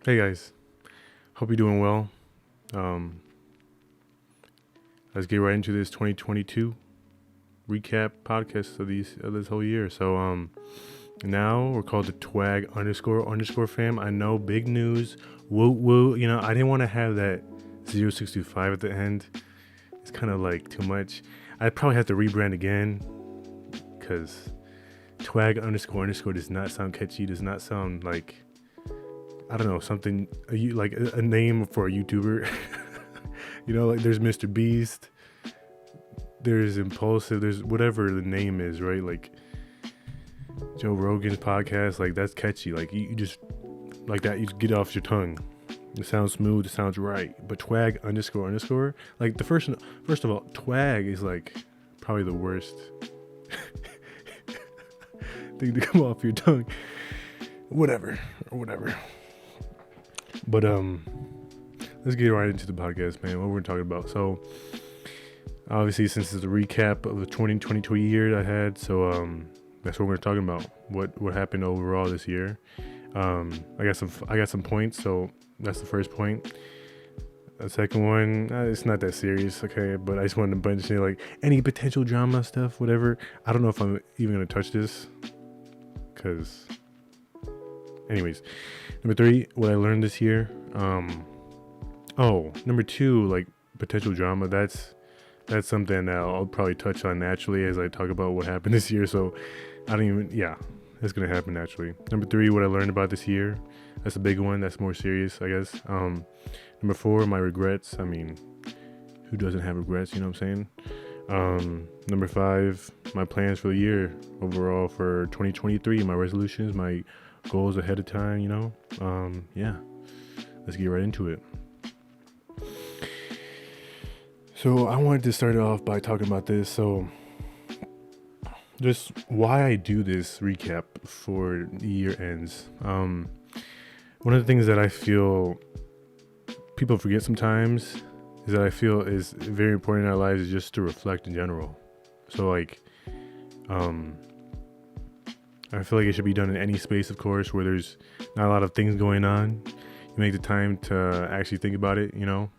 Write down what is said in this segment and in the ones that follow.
Hey guys, hope you're doing well. Let's get right into this 2022 recap podcast of this whole year. So now we're called the __ fam. I know, big news. Woo woo. You know, I didn't want to have that 0625 at the end. It's kind of like too much. I'd probably have to rebrand again because twag __ does not sound catchy. Does not sound like, I don't know, something like a name for a YouTuber. You know, like there's Mr. Beast, there's Impulsive, there's whatever the name is, right? Like Joe Rogan's podcast, like that's catchy. Like you just like that, you just get it off your tongue. It sounds smooth, it sounds right. But twag __ like the first of all, twag is like probably the worst thing to come off your tongue. Whatever. But let's get right into the podcast, man. What we're talking about. So obviously, since it's a recap of the 2022 year I had, so that's what we're talking about. What happened overall this year. I got some points, so that's the first point. The second one, it's not that serious, okay, but I just wanted to say like any potential drama stuff, whatever. I don't know if I'm even gonna touch this, cause anyways. Number 3, what I learned this year. Number 2, like potential drama. That's something that I'll probably touch on naturally as I talk about what happened this year. So it's gonna happen naturally. Number 3, what I learned about this year. That's a big one. That's more serious, I guess. Number 4, my regrets. I mean, who doesn't have regrets? You know what I'm saying? Number 5, my plans for the year overall for 2023. My resolutions, my goals ahead of time, you know. Let's get right into it. So I wanted to start off by talking about this. So just why I do this recap for the year ends. One of the things that I feel people forget sometimes is that I feel is very important in our lives is just to reflect in general. So like I feel like it should be done in any space, of course, where there's not a lot of things going on. You make the time to actually think about it, you know.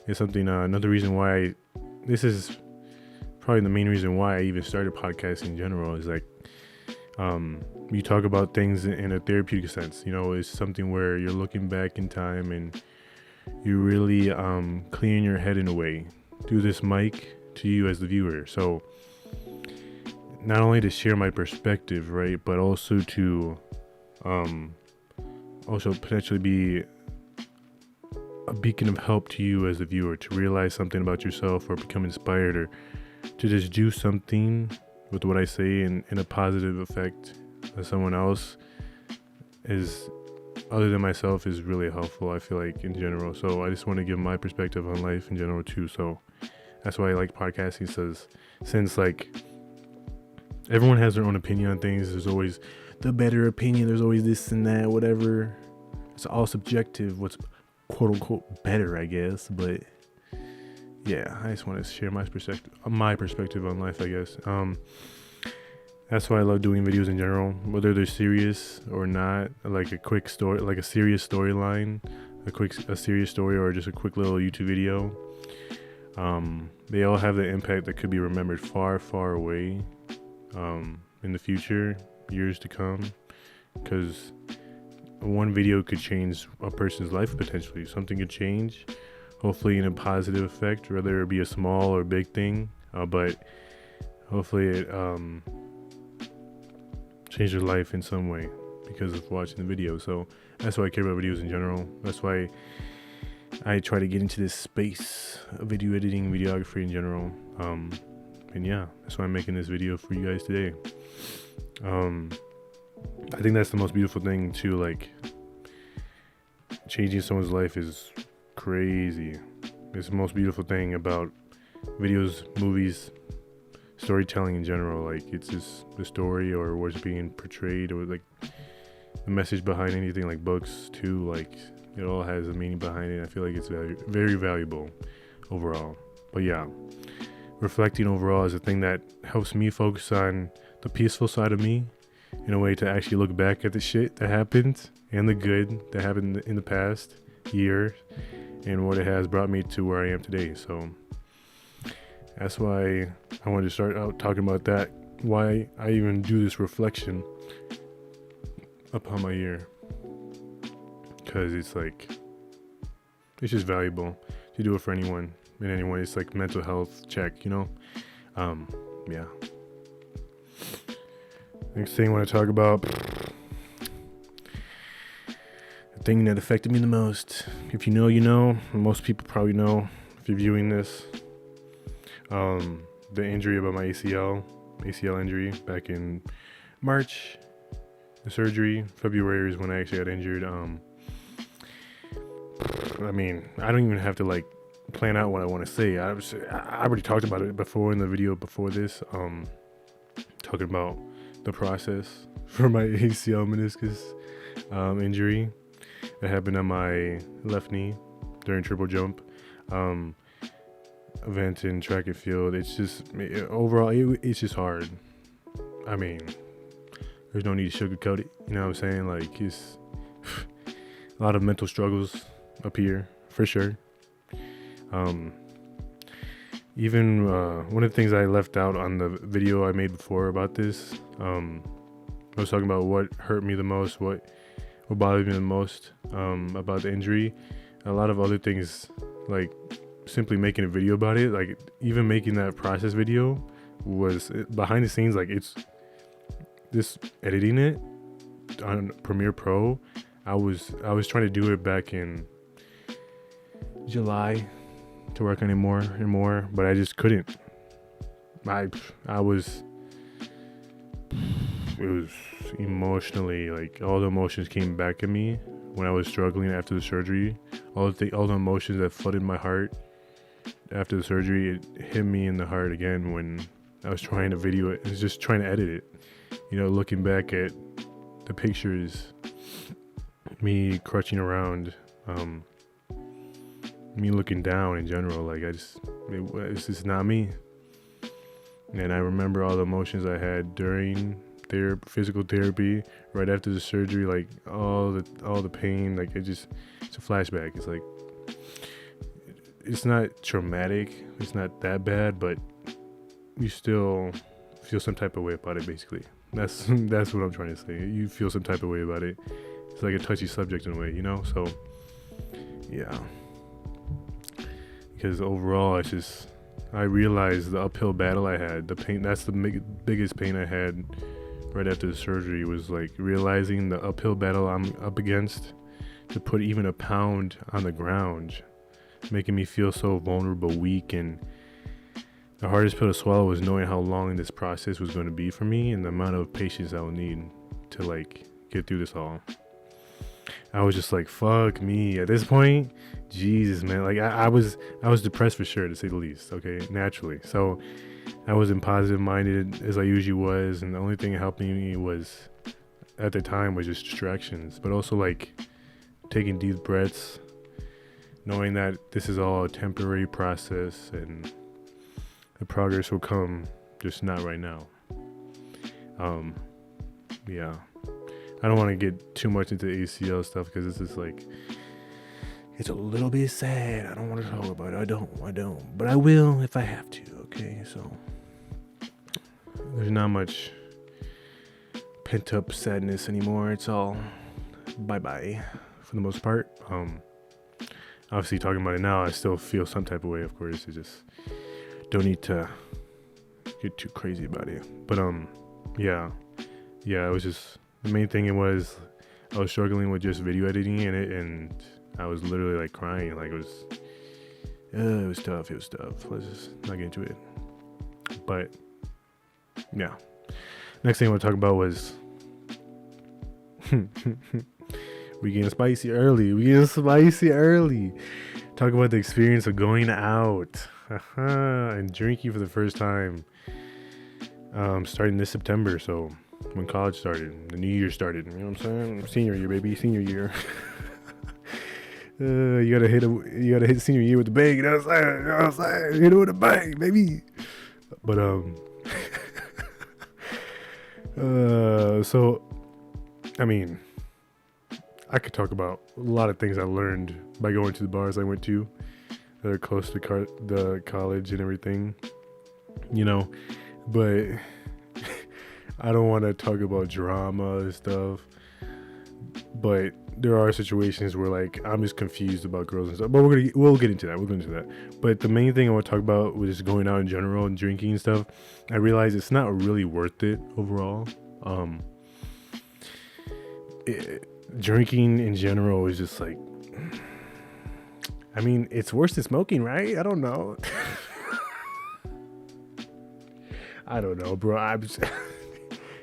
It's something, another reason why, this is probably the main reason why I even started podcasting in general, is like, you talk about things in a therapeutic sense, you know. It's something where you're looking back in time and you're really clearing your head in a way through this mic to you as the viewer. So not only to share my perspective, right, but also to also potentially be a beacon of help to you as the viewer, to realize something about yourself or become inspired, or to just do something with what I say in a positive effect that someone else is, other than myself, is really helpful, I feel like, in general. So I just want to give my perspective on life in general too. So that's why I like podcasting, since like everyone has their own opinion on things. There's always the better opinion. There's always this and that, whatever. It's all subjective. What's quote unquote better, I guess. But yeah, I just want to share my perspective on life, I guess. That's why I love doing videos in general, whether they're serious or not. Like a quick story, like a serious storyline, a serious story, or just a quick little YouTube video. They all have the impact that could be remembered far, far away. In the future, years to come, because one video could change a person's life potentially. Something could change, hopefully in a positive effect, whether it be a small or big thing, but hopefully it changed your life in some way because of watching the video. So that's why I care about videos in general. That's why I try to get into this space of video editing, videography in general. And yeah, that's why I'm making this video for you guys today. I think that's the most beautiful thing too. Like, changing someone's life is crazy. It's the most beautiful thing about videos, movies, storytelling in general. Like, it's just the story or what's being portrayed, or like the message behind anything, like books too. Like, it all has a meaning behind it. I feel like it's very valuable overall. But yeah, reflecting overall is a thing that helps me focus on the peaceful side of me in a way to actually look back at the shit that happened and the good that happened in the past year and what it has brought me to where I am today. So that's why I wanted to start out talking about that, why I even do this reflection upon my year, because it's like, it's just valuable to do it for anyone and anyone. It's like mental health check, you know. Yeah. Next thing I want to talk about, the thing that affected me the most. If you know, you know. Most people probably know if you're viewing this. The injury about my ACL injury back in March. The surgery, February is when I actually got injured. I mean, I don't even have to like plan out what I want to say. I already talked about it before in the video before this. Talking about the process for my ACL meniscus injury that happened on my left knee during triple jump event in track and field. It's just overall it's just hard. I mean, there's no need to sugarcoat it, you know what I'm saying? Like, it's a lot of mental struggles up here for sure. Even one of the things I left out on the video I made before about this, I was talking about what hurt me the most, what bothered me the most about the injury. A lot of other things, like simply making a video about it, like even making that process video was behind the scenes. Like, it's this editing it on Premiere Pro. I was trying to do it back in July to work on it more and more, but I just couldn't. It was emotionally, like, all the emotions came back at me when I was struggling after the surgery. All the emotions that flooded my heart after the surgery, it hit me in the heart again when I was trying to video it. I was just trying to edit it, you know, looking back at the pictures, me crutching around, me looking down in general. Like, it's just not me. And I remember all the emotions I had during physical therapy, right after the surgery, like all the pain. Like, it's a flashback. It's like, it's not traumatic, it's not that bad, but you still feel some type of way about it. Basically, that's what I'm trying to say. You feel some type of way about it. It's like a touchy subject in a way, you know. So yeah, because overall, I realized the uphill battle I had, the pain. That's the biggest pain I had right after the surgery, was like realizing the uphill battle I'm up against to put even a pound on the ground, making me feel so vulnerable, weak. And the hardest pill to swallow was knowing how long this process was going to be for me and the amount of patience I would need to like get through this all. I was just like, fuck me at this point. Jesus, man. Like, I was depressed for sure, to say the least. Okay, naturally. So I wasn't positive minded as I usually was, and the only thing helping me was, at the time, was just distractions, but also like taking deep breaths, knowing that this is all a temporary process and the progress will come, just not right now. Yeah, I don't want to get too much into ACL stuff because it's just like, it's a little bit sad. I don't want to talk about it. I don't, but I will if I have to. Okay, so there's not much pent up sadness anymore. It's all bye for the most part. Obviously, talking about it now, I still feel some type of way. Of course, I just don't need to get too crazy about it. But yeah, it was just, the main thing I was struggling with just video editing in it, and I was literally like crying. Like, it was tough. Let's just not get into it. But yeah, next thing I want to talk about was we getting spicy early. Talk about the experience of going out and drinking for the first time, starting this September. So when college started, the new year started, you know what I'm saying? Senior year, baby, senior year. You gotta hit senior year with the bang, you know what I'm saying? Hit it with a bang, baby. But So I mean, I could talk about a lot of things I learned by going to the bars I went to that are close to the college and everything, you know. But I don't want to talk about drama and stuff. But there are situations where like I'm just confused about girls and stuff. But we'll get into that. We'll get into that. But the main thing I want to talk about was just going out in general and drinking and stuff. I realize it's not really worth it overall. Drinking in general is just like, I mean, it's worse than smoking, right? I don't know. I don't know, bro. I'm just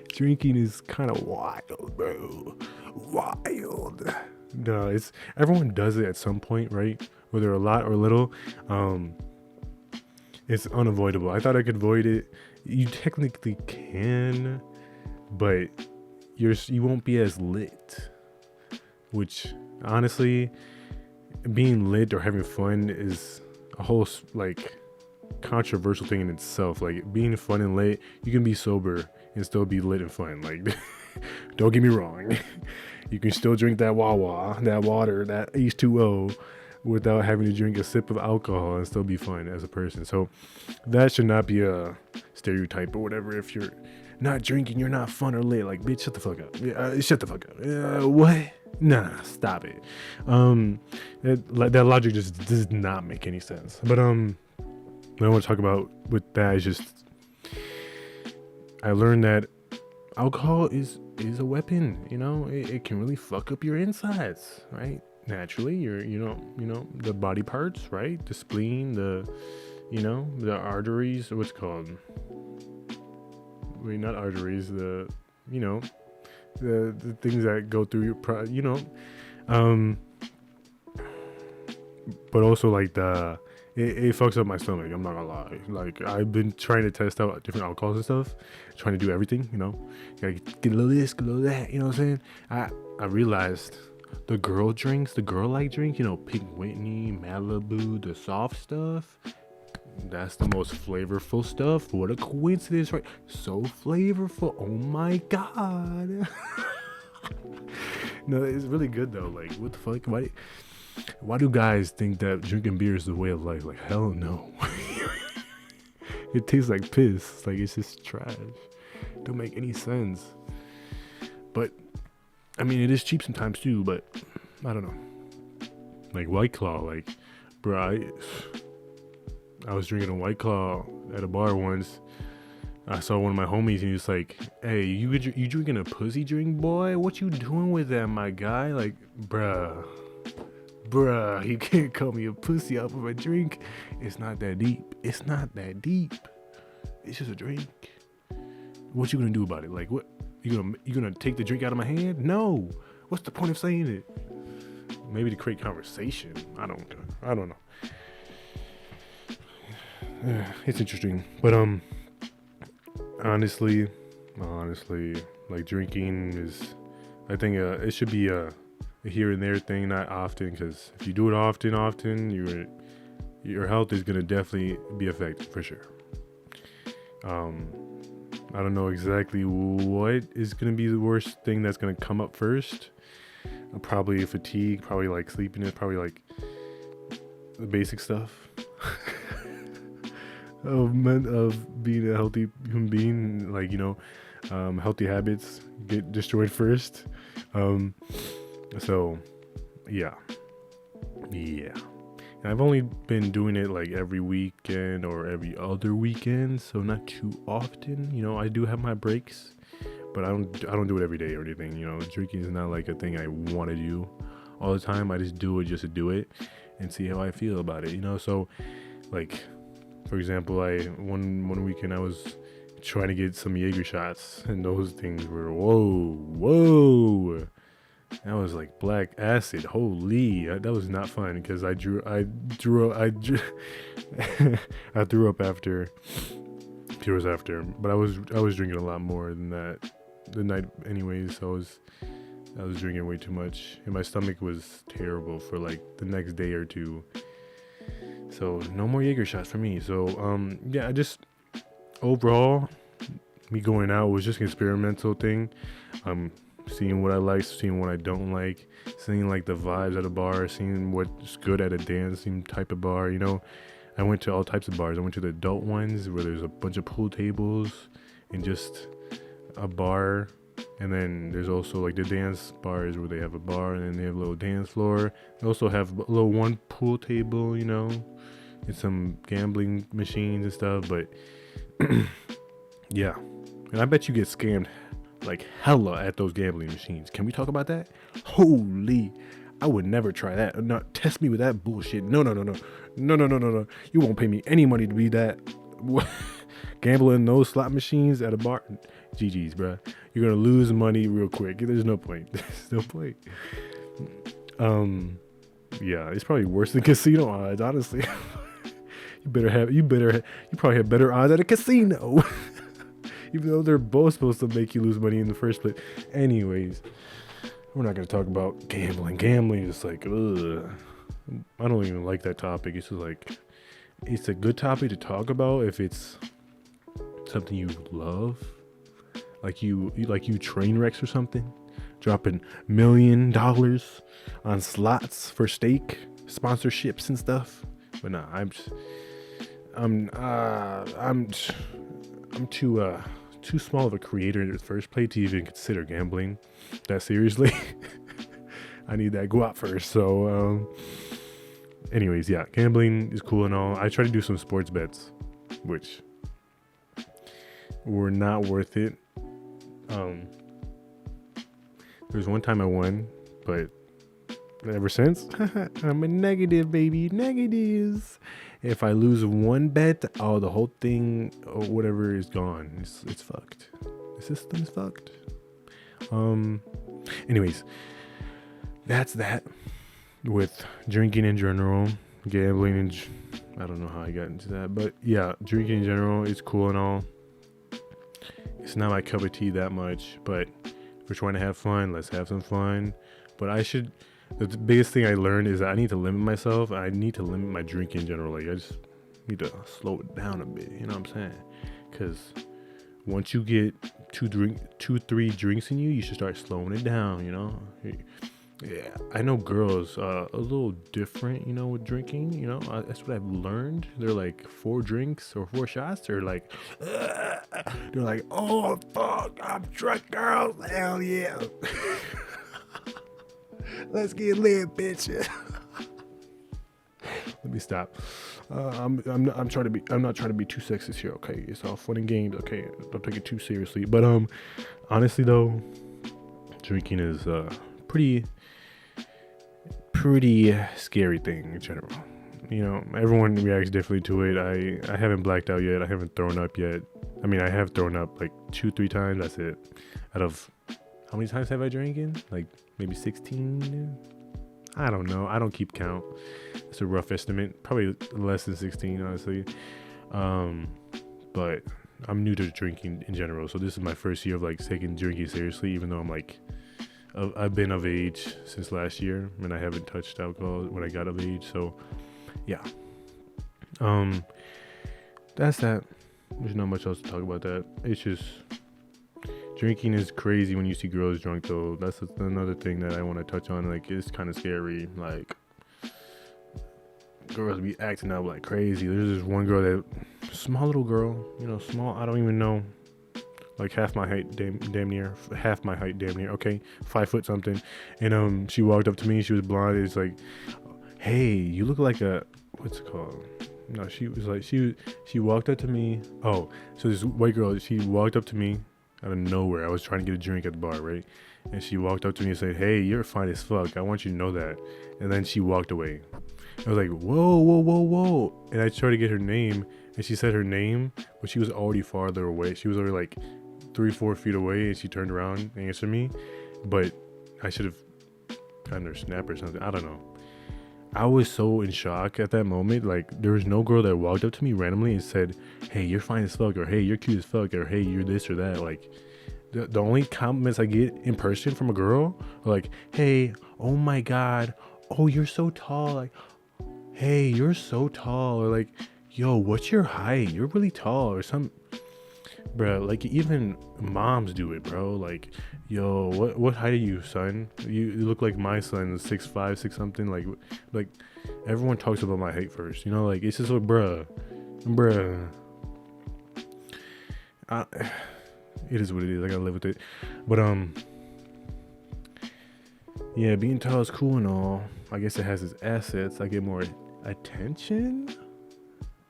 drinking is kind of wild, bro. Wild. No, it's everyone does it at some point, right? Whether a lot or little. It's unavoidable. I thought I could avoid it. You technically can, but you won't be as lit. Which honestly, being lit or having fun is a whole like controversial thing in itself. Like being fun and lit, you can be sober and still be lit and fun. Like, don't get me wrong, you can still drink that Wawa, that water, that H2O without having to drink a sip of alcohol and still be fun as a person. So that should not be a stereotype or whatever. If you're not drinking, you're not fun or lit. Like, bitch, shut the fuck up. Shut the fuck up. What? Nah, stop it. That logic just does not make any sense. But what I want to talk about with that is just I learned that alcohol is a weapon. You know, it can really fuck up your insides, right? Naturally, you know the body parts, right? The spleen, the arteries. What's it called? Wait, not arteries. The things that go through your but also like it fucks up my stomach. I'm not gonna lie. Like I've been trying to test out different alcohols and stuff, trying to do everything. Gotta get a little this, get a little that. You know what I'm saying? I realized the girl drinks, the girl like drink. Pink Whitney, Malibu, the soft stuff. That's the most flavorful stuff. What a coincidence, right? So flavorful. Oh my god. No, it's really good though. Like, what the fuck? Why do guys think that drinking beer is the way of life? Like, hell no. It tastes like piss. Like, it's just trash. Don't make any sense. But I mean, it is cheap sometimes too. But I don't know. Like White Claw, like, bro. I was drinking a White Claw at a bar once. I saw one of my homies and he was like, "Hey, you drinking a pussy drink, boy? What you doing with that, my guy?" Like, bruh, you can't call me a pussy off of a drink. It's not that deep. It's not that deep. It's just a drink. What you gonna do about it? Like, what? You gonna take the drink out of my hand? No. What's the point of saying it? Maybe to create conversation. I don't know. It's interesting, but honestly, like drinking is, I think it should be a here and there thing, not often. Because if you do it often, your health is gonna definitely be affected for sure. I don't know exactly what is gonna be the worst thing that's gonna come up first. Probably fatigue, probably like sleepiness, probably like the basic stuff. of being a healthy human being, like healthy habits get destroyed first. So yeah, and I've only been doing it like every weekend or every other weekend, so not too often. I do have my breaks, but I don't do it every day or anything. Drinking is not like a thing I want to do all the time. I just do it just to do it and see how I feel about it. So like, for example, one weekend I was trying to get some Jaeger shots, and those things were whoa. That was like black acid. Holy, that was not fun because I threw up after. Tears after, but I was drinking a lot more than that the night anyways. So I was drinking way too much, and my stomach was terrible for like the next day or two. So no more Jaeger shots for me. So I just overall me going out was just an experimental thing. Seeing what I like, seeing what I don't like, seeing like the vibes at a bar, seeing what's good at a dancing type of bar. You know, I went to all types of bars. I went to the adult ones where there's a bunch of pool tables and just a bar. And then there's also like the dance bars where they have a bar and then they have a little dance floor. They also have a little one pool table, you know, and some gambling machines and stuff. But yeah, and I bet you get scammed like hella at those gambling machines. Can we talk about that? Holy, I would never try that. Not test me with that bullshit. No. You won't pay me any money to be that gambling those slot machines at a bar. GG's, bruh. You're gonna lose money real quick. There's no point. There's no point. Yeah, it's probably worse than casino odds, honestly. You probably have better odds at a casino. Even though they're both supposed to make you lose money in the first place. Anyways, we're not gonna talk about gambling. Gambling is like, ugh. I don't even like that topic. It's just like, it's a good topic to talk about if it's something you love, like you train wrecks or something, dropping $1 million on slots for stake sponsorships and stuff. But nah, I'm too small of a creator in the first place to even consider gambling that seriously. I need that guap first. So anyways, yeah, gambling is cool and all. I try to do some sports bets, which were not worth it. There's one time I won, but ever since I'm a negative, baby. Negatives. If I lose one bet, the whole thing or whatever is gone. It's fucked. The system's fucked. Anyways, that's that with drinking in general, gambling, and I don't know how I got into that, but yeah, drinking in general is cool and all. It's not my cup of tea that much, but if we're trying to have fun, let's have some fun. But the biggest thing I learned is that I need to limit myself. I need to limit my drinking in general. Like, I just need to slow it down a bit. You know what I'm saying? Because once you get 3 drinks in you, you should start slowing it down, you know? Yeah, I know girls a little different, you know, with drinking, you know? That's what I've learned. They're like 4 drinks or 4 shots. They're like, oh, fuck, I'm drunk, girl. Hell yeah. Let's get lit, bitch. Let me stop. I'm not trying to be too sexist here. Okay, it's all fun and games. Okay, don't take it too seriously. But honestly though, drinking is pretty scary thing in general. You know, everyone reacts differently to it. I haven't blacked out yet. I haven't thrown up yet. I mean, I have thrown up like 2-3 times. That's it. Out of how many times have I drank in? Like maybe 16. I don't know. I don't keep count. It's a rough estimate. Probably less than 16, honestly. But I'm new to drinking in general. So this is my first year of like taking drinking seriously, even though I'm like, I've been of age since last year and I haven't touched alcohol when I got of age. So yeah. That's that. There's not much else to talk about that. It's just, drinking is crazy when you see girls drunk though. That's another thing that I want to touch on. Like, it's kind of scary. Like, girls be acting up like crazy. There's this one girl that, small little girl, you know, small, I don't even know, like half my height, damn near, okay, 5 foot something. And she walked up to me. She was blonde. It's like, hey, you look like a, what's it called? No, she was like, she walked up to me. Oh, so this white girl, she walked up to me out of nowhere. I was trying to get a drink at the bar, right? And she walked up to me and said, hey, you're fine as fuck. I want you to know that. And then she walked away. I was like, whoa. And I tried to get her name, and she said her name, but she was already farther away. She was already like 3-4 feet away, and she turned around and answered me. But I should have gotten her snap or something. I don't know. I was so in shock at that moment. Like, there was no girl that walked up to me randomly and said, hey, you're fine as fuck, or hey, you're cute as fuck, or hey, you're this or that. Like, the only compliments I get in person from a girl are like, hey, oh my god, oh, you're so tall, like, hey, you're so tall, or like, yo, what's your height, you're really tall, or some. bro. Like even moms do it, bro. Like, yo, what height are you, son? You look like my son is 6'5", 6 something. Like everyone talks about my height first, you know. Like it's just like, bruh. I, it is what it is. I gotta live with it. But yeah, being tall is cool and all. I guess it has its assets. I get more attention.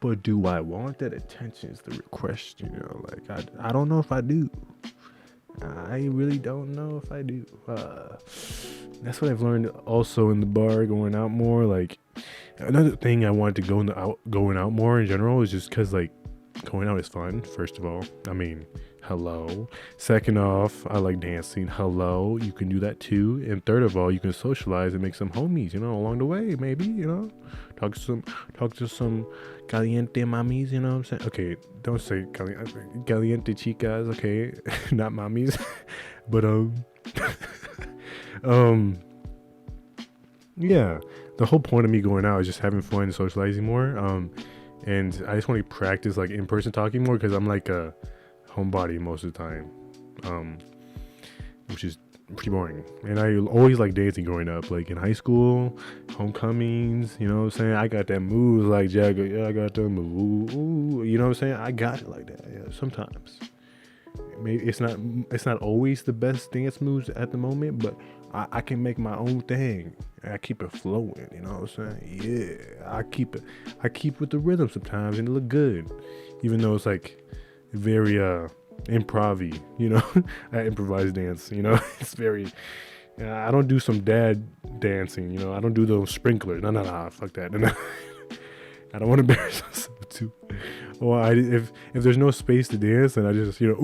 But do I want that attention is the real question, you know. Like I don't know if I do. I really don't know if I do. That's what I've learned also in the bar, going out more. Like another thing I wanted to going out more in general is just because like going out is fun. First of all, I mean, hello. Second off, I like dancing. Hello, you can do that too. And third of all, you can socialize and make some homies, you know, along the way. Maybe, you know, talk to some caliente mamis, you know what I'm saying? Okay, don't say caliente chicas, okay? Not mamis. But yeah, the whole point of me going out is just having fun and socializing more. And I just want to practice like in-person talking more, because I'm like a homebody most of the time, which is pretty boring. And I always like dancing growing up, like in high school, homecomings, you know what I'm saying? I got that moves like Jagger. Yeah, I got that move. Ooh, you know what I'm saying? I got it like that. Yeah, sometimes. Maybe it's not always the best dance moves at the moment, but I can make my own thing. I keep it flowing, you know what I'm saying? Yeah, I keep with the rhythm sometimes, and it look good, even though it's like very improv-y, you know. I improvise dance, you know. It's very, I don't do some dad dancing, you know. I don't do those sprinklers. No, fuck that. No. I don't want to embarrass myself too. Or if there's no space to dance, then I just, you know,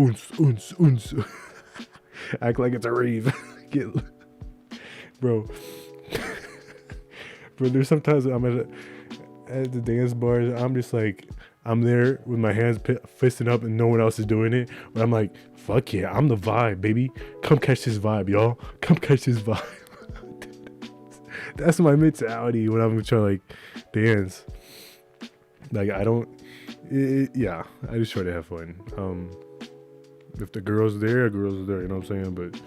uns. Act like it's a rave. Bro, there's sometimes I'm at the dance bars, I'm just like, I'm there with my hands fisting up and no one else is doing it. But I'm like, fuck yeah, I'm the vibe, baby. Come catch this vibe, y'all. Come catch this vibe. That's my mentality when I'm trying to like dance. Like I don't, yeah, I just try to have fun. If the girls are there, you know what I'm saying? But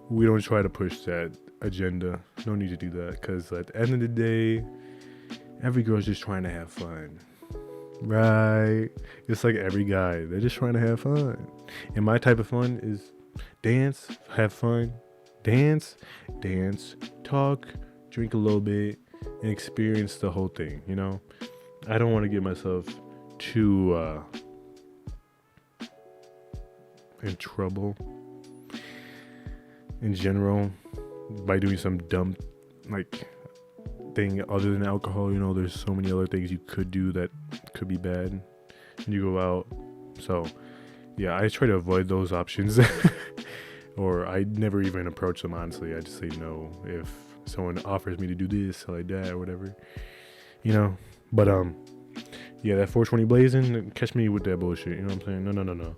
we don't try to push that agenda. No need to do that, because at the end of the day, every girl's just trying to have fun. Right? It's like every guy, they're just trying to have fun. And my type of fun is dance, have fun, dance, talk, drink a little bit, and experience the whole thing, you know? I don't want to get myself too in trouble in general by doing some dumb like thing other than alcohol. You know, there's so many other things you could do that could be bad when you go out. So yeah, I try to avoid those options. Or I never even approach them, honestly. I just say no if someone offers me to do this or like that or whatever, you know. But yeah, that 420 blazing, catch me with that bullshit, you know what I'm saying? No.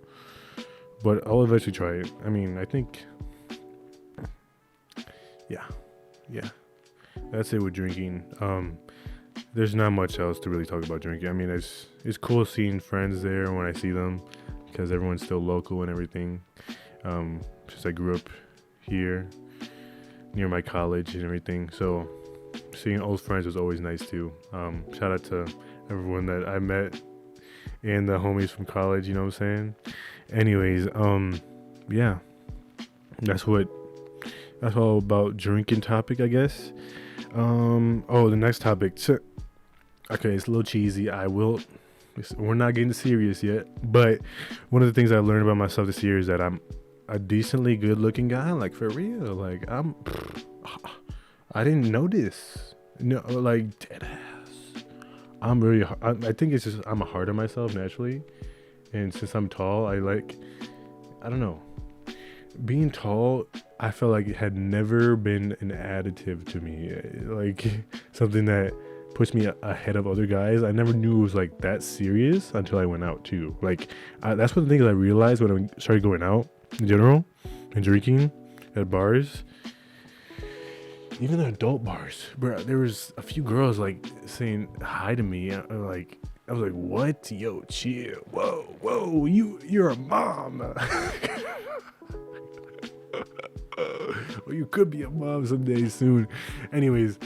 But I'll eventually try it. I mean, I think, yeah, that's it with drinking. There's not much else to really talk about drinking. I mean, it's cool seeing friends there when I see them, because everyone's still local and everything. Since I grew up here near my college and everything, so seeing old friends was always nice too. Shout out to everyone that I met and the homies from college, you know what I'm saying? Anyways, yeah, that's all about drinking topic, I guess. The next topic. Okay, it's a little cheesy. We're not getting serious yet, but one of the things I learned about myself this year is that I'm a decently good looking guy. Like, for real. Like, I didn't know this. No, like, dead ass. I'm really, I think it's just, I'm hard on myself naturally. And since I'm tall, I don't know. Being tall, I felt like it had never been an additive to me. Like, something that puts me ahead of other guys. I never knew it was like that serious until I went out too. Like, that's one of the things I realized when I started going out in general and drinking at bars. Even the adult bars, bro, there was a few girls like saying hi to me, like I was like, what? Yo, chill. Whoa, you're a mom. Well, you could be a mom someday soon. Anyways,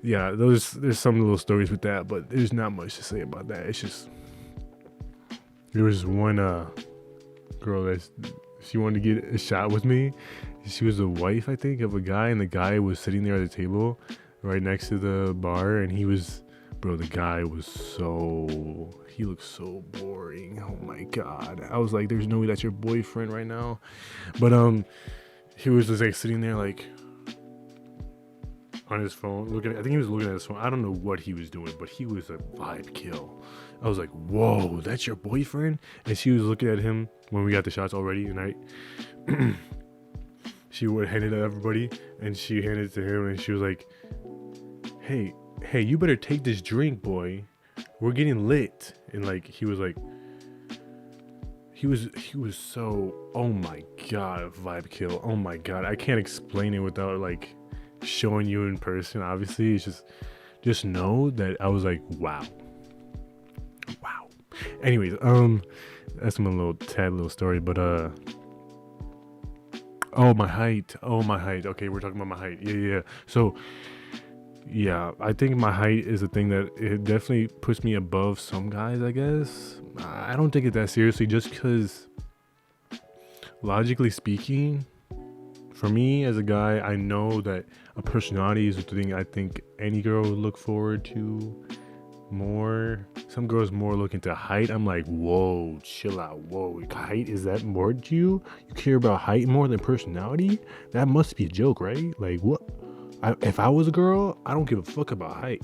yeah, there's some little stories with that, but there's not much to say about that. It's just there was one girl that she wanted to get a shot with me. She was the wife, I think, of a guy, and the guy was sitting there at the table right next to the bar, and the guy he looked so boring. Oh my god. I was like, there's no way that's your boyfriend right now. But he was just like sitting there like on his phone I think he was looking at his phone. I don't know what he was doing, but he was a vibe kill. I was like, whoa, that's your boyfriend? And she was looking at him when we got the shots already, and she would hand it to everybody, and she handed it to him, and she was like, hey, you better take this drink, boy. We're getting lit. And like he was so, oh my god, vibe kill. Oh my god, I can't explain it without like showing you in person. Obviously, it's just know that I was like, wow. Anyways, that's my little story. But my height. Okay, we're talking about my height. Yeah. So yeah, I think my height is a thing that it definitely puts me above some guys, I guess. I don't take it that seriously, just because logically speaking, for me as a guy, I know that a personality is the thing I think any girl would look forward to more. Some girls more look into height. I'm like, whoa, chill out. Whoa, height, is that more to you? You care about height more than personality? That must be a joke, right? Like, what? If I was a girl, I don't give a fuck about height.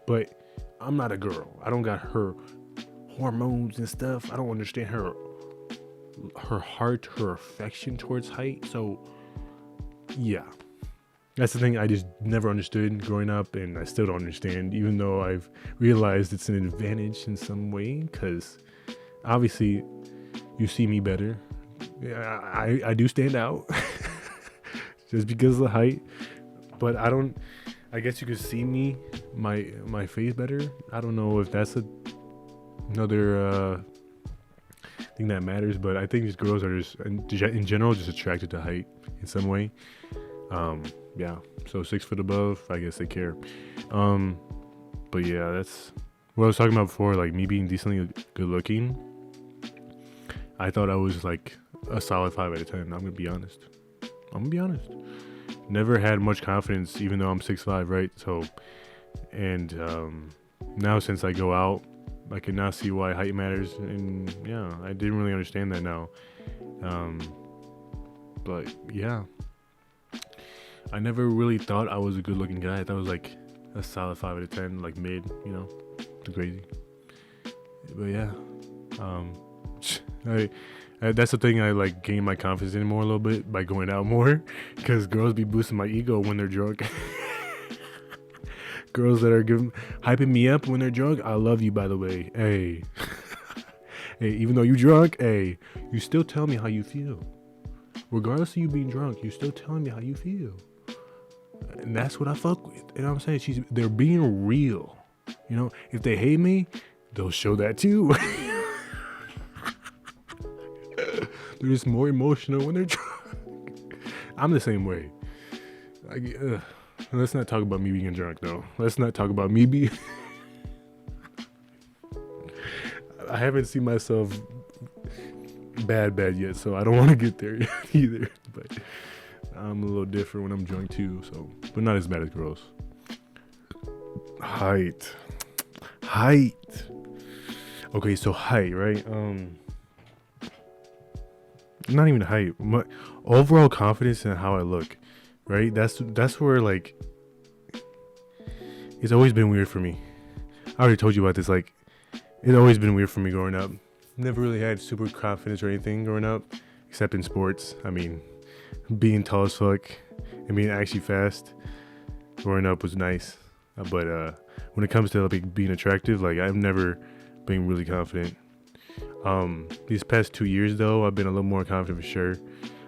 But I'm not a girl. I don't got her hormones and stuff. I don't understand her heart, her affection towards height. So yeah, that's the thing I just never understood growing up, and I still don't understand, even though I've realized it's an advantage in some way, because obviously you see me better. I do stand out just because of the height. But I guess you could see my face better. I don't know if that's another thing that matters, but I think these girls are just, in general, just attracted to height in some way. Yeah, so 6 foot above, I guess they care. But yeah, that's what I was talking about before, like me being decently good looking. I thought I was like a solid 5 out of 10. I'm gonna be honest. Never had much confidence, even though I'm 6'5", right? So, and now since I go out, I can now see why height matters, and yeah, I didn't really understand that now. But yeah, I never really thought I was a good-looking guy. I thought I was like a solid 5 out of 10, like mid, crazy. But yeah, that's the thing. I like gain my confidence in more a little bit by going out more, because girls be boosting my ego when they're drunk. Girls that are hyping me up when they're drunk. I love you, by the way. Hey, hey, even though you drunk, hey, you still tell me how you feel. Regardless of you being drunk, you still telling me how you feel, and that's what I fuck with. You know what I'm saying? They're being real. If they hate me, they'll show that too. They're just more emotional when they're drunk. I'm the same way. Let's not talk about me being drunk, though. Let's not talk about me being... I haven't seen myself bad yet, so I don't want to get there either. But I'm a little different when I'm drunk, too. So, but not as bad as girls. Height. Okay, so height, right? Not even height, overall confidence in how I look, right? That's where, like, it's always been weird for me. I already told you about this. Like, it's always been weird for me growing up. Never really had super confidence or anything growing up, except in sports. I mean, being tall as fuck and being actually fast growing up was nice. But when it comes to like being attractive, like, I've never been really confident. These past 2 years, though, I've been a little more confident for sure.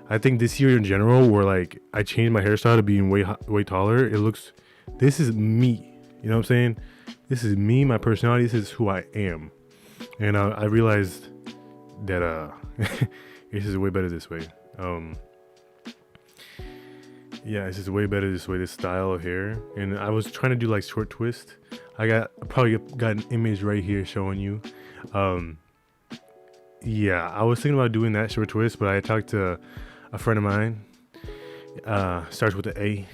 I think this year in general, where like I changed my hairstyle to being way taller, this is me. You know what I'm saying? This is me, my personality. This is who I am. And I realized that this is way better this way. Yeah, this is way better this way, this style of hair. And I was trying to do like short twist. I probably got an image right here showing you. Yeah, I was thinking about doing that short twist, but I talked to a friend of mine. Starts with the A.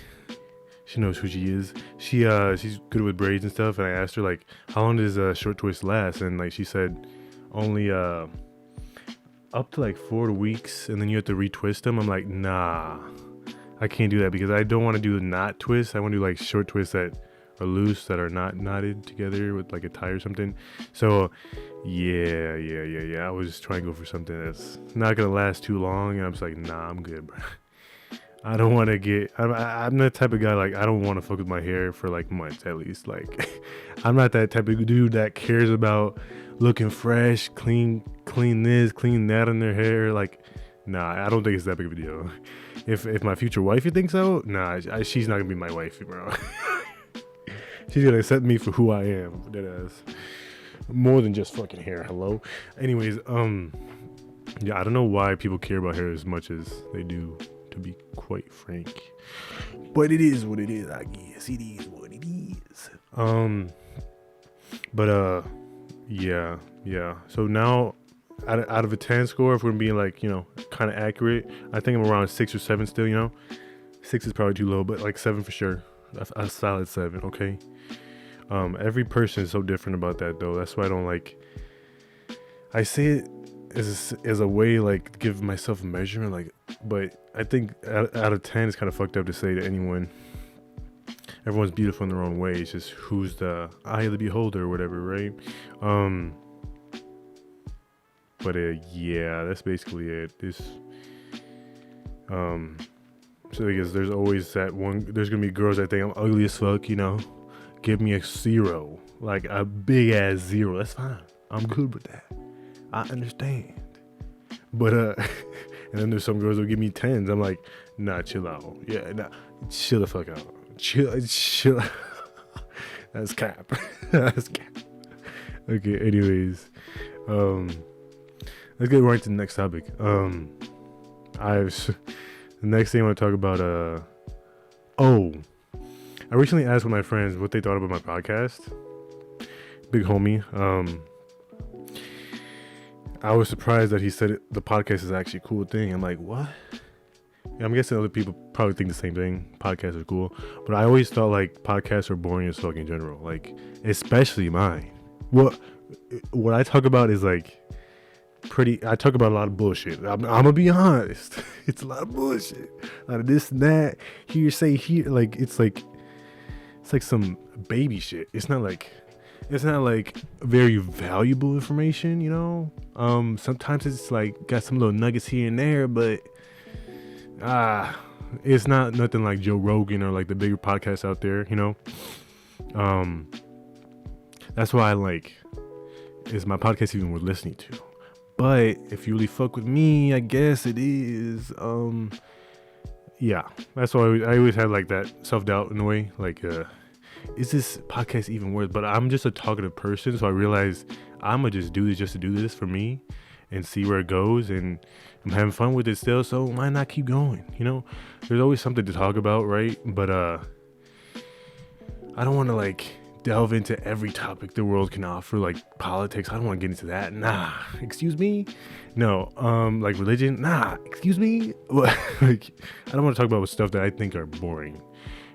She knows who she is. She's good with braids and stuff. And I asked her like, how long does a short twist last? And like she said, only up to like 4 weeks, and then you have to retwist them. I'm like, nah, I can't do that because I don't want to do the knot twist. I want to do like short twists that are loose, that are not knotted together with like a tie or something. So yeah. I was just trying to go for something that's not gonna last too long, and I'm just like, nah, I'm good, bro. I don't want to get. I'm the type of guy like I don't want to fuck with my hair for like months at least. Like I'm not that type of dude that cares about looking fresh, clean this, clean that in their hair. Like, nah, I don't think it's that big of a deal. If my future wifey thinks so, nah, she's not gonna be my wifey, bro. She's gonna accept me for who I am. That is more than just fucking hair. Hello. Anyways, yeah, I don't know why people care about hair as much as they do, to be quite frank. But it is what it is, I guess. It is what it is. But yeah. So now, out of a 10 score, if we're being like, kind of accurate, I think I'm around 6 or 7 still. 6 is probably too low, but like 7 for sure. A solid 7. Okay. Every person is so different about that though. That's why I don't like. I say it as a way like to give myself a measurement, like, but I think out of 10 it's kind of fucked up to say to anyone. Everyone's beautiful in their own way. It's just who's the eye of the beholder or whatever, right? But yeah, that's basically it. So I guess there's always that one. There's gonna be girls that think I'm ugly as fuck. Give me a 0, like a big ass 0. That's fine. I'm good with that. I understand. But and then there's some girls that give me 10s. I'm like, nah, chill out. Yeah, nah, chill the fuck out. Chill. That's cap. That's cap. Okay. Anyways, let's get right to the next topic. The next thing I want to talk about. I recently asked one of my friends what they thought about my podcast. Big homie. I was surprised that he said the podcast is actually a cool thing. I'm like, what? I'm guessing other people probably think the same thing. Podcasts are cool. But I always thought like podcasts are boring as fuck in general. Like, especially mine. What I talk about is like I talk about a lot of bullshit. I'm gonna be honest. It's a lot of bullshit. A lot of this and that. Hearsay here. Like, it's like some baby shit. It's not like very valuable information, sometimes it's like got some little nuggets here and there, but it's not nothing like Joe Rogan or like the bigger podcasts out there, that's why I like, is my podcast even worth listening to? But if you really fuck with me, I guess it is. Yeah, that's why I always had like that self-doubt in a way, like is this podcast even worth? But I'm just a talkative person, so I realized I'm gonna just do this just to do this for me and see where it goes, and I'm having fun with it still, so why not keep going? There's always something to talk about, right? But I don't want to like delve into every topic the world can offer, like politics. I don't want to get into that. Nah, excuse me. No, like religion. Nah, excuse me. Like, I don't want to talk about stuff that I think are boring.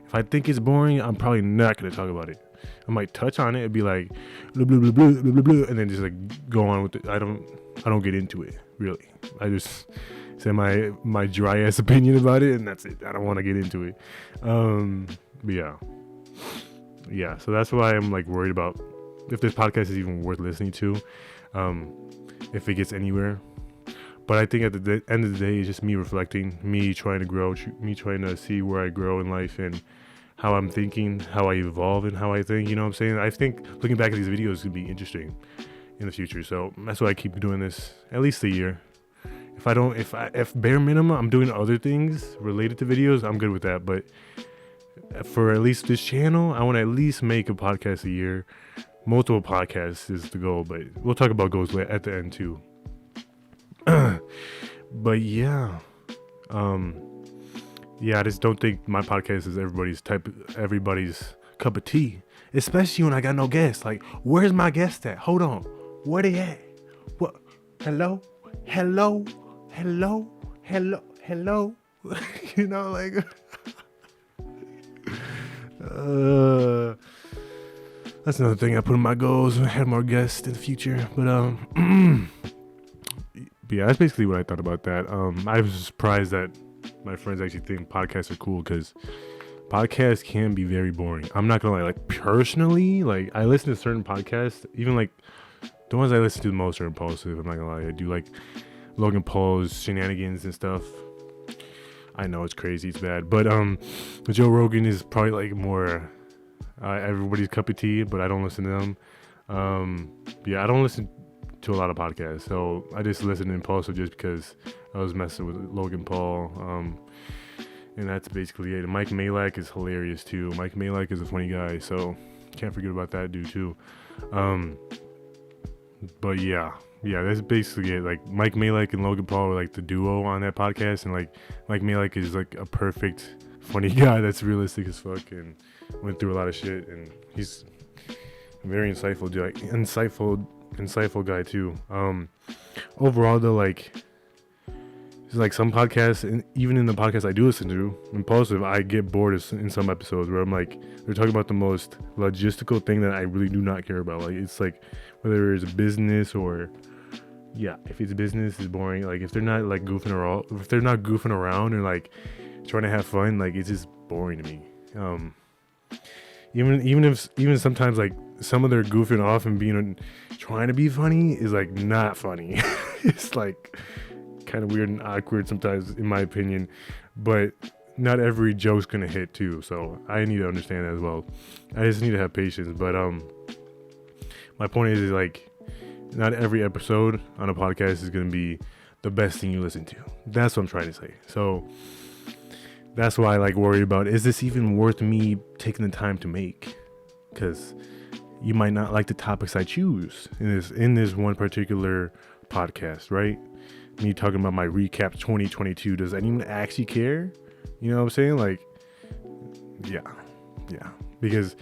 If I think it's boring, I'm probably not going to talk about it. I might touch on it and be like, blah, blah, blah, blah, blah, blah, blah, and then just like go on with it. I don't get into it, really. I just say my dry ass opinion about it, and that's it. I don't want to get into it. But yeah. So that's why I'm like worried about if this podcast is even worth listening to, if it gets anywhere. But I think at the end of the day, it's just me reflecting, me trying to grow, me trying to see where I grow in life and how I'm thinking, how I evolve, and how I think. You know what I'm saying? I think looking back at these videos could be interesting in the future. So that's why I keep doing this at least a year. If bare minimum I'm doing other things related to videos, I'm good with that. But for at least this channel, I want to at least make a podcast a year. Multiple podcasts is the goal, but we'll talk about goals at the end too. But yeah, I just don't think my podcast is everybody's cup of tea, especially when I got no guests. Like, where's my guest at? Hold on, where they at? What? Hello. You know, like, that's another thing I put in my goals. I had more guests in the future, but but yeah, that's basically what I thought about that. I was surprised that my friends actually think podcasts are cool, because podcasts can be very boring. I'm not gonna lie. Like, personally, like, I listen to certain podcasts, even like the ones I listen to the most are impulsive. I'm not gonna lie. I do like Logan Paul's shenanigans and stuff. I know it's crazy, it's bad, but Joe Rogan is probably like more everybody's cup of tea, but I don't listen to them. I don't listen to a lot of podcasts, so I just listen to impulsive just because I was messing with Logan Paul, and that's basically it. And Mike Malak is hilarious too. Mike Malak is a funny guy, so can't forget about that dude too. But yeah, that's basically it. Like, Mike Malak and Logan Paul were like the duo on that podcast, and like Mike Malak is like a perfect funny guy that's realistic as fuck and went through a lot of shit, and he's a very insightful dude, insightful guy too. Overall though, like, it's like some podcasts, and even in the podcasts I do listen to, Impulsive, I get bored in some episodes where I'm like, they're talking about the most logistical thing that I really do not care about. Like, it's like, whether it's a business or, if it's business, it's boring. Like, if they're not like goofing around and like trying to have fun, like, it's just boring to me. Even sometimes, like, some of their goofing off and trying to be funny is like not funny. It's like kind of weird and awkward sometimes, in my opinion, but not every joke's gonna hit too, so I need to understand that as well. I just need to have patience. But my point is like, not every episode on a podcast is gonna be the best thing you listen to. That's what I'm trying to say. So that's why I like worry about, is this even worth me taking the time to make? Because you might not like the topics I choose in this one particular podcast, right? Me talking about my recap 2022. Does anyone actually care? You know what I'm saying? Like, yeah. Because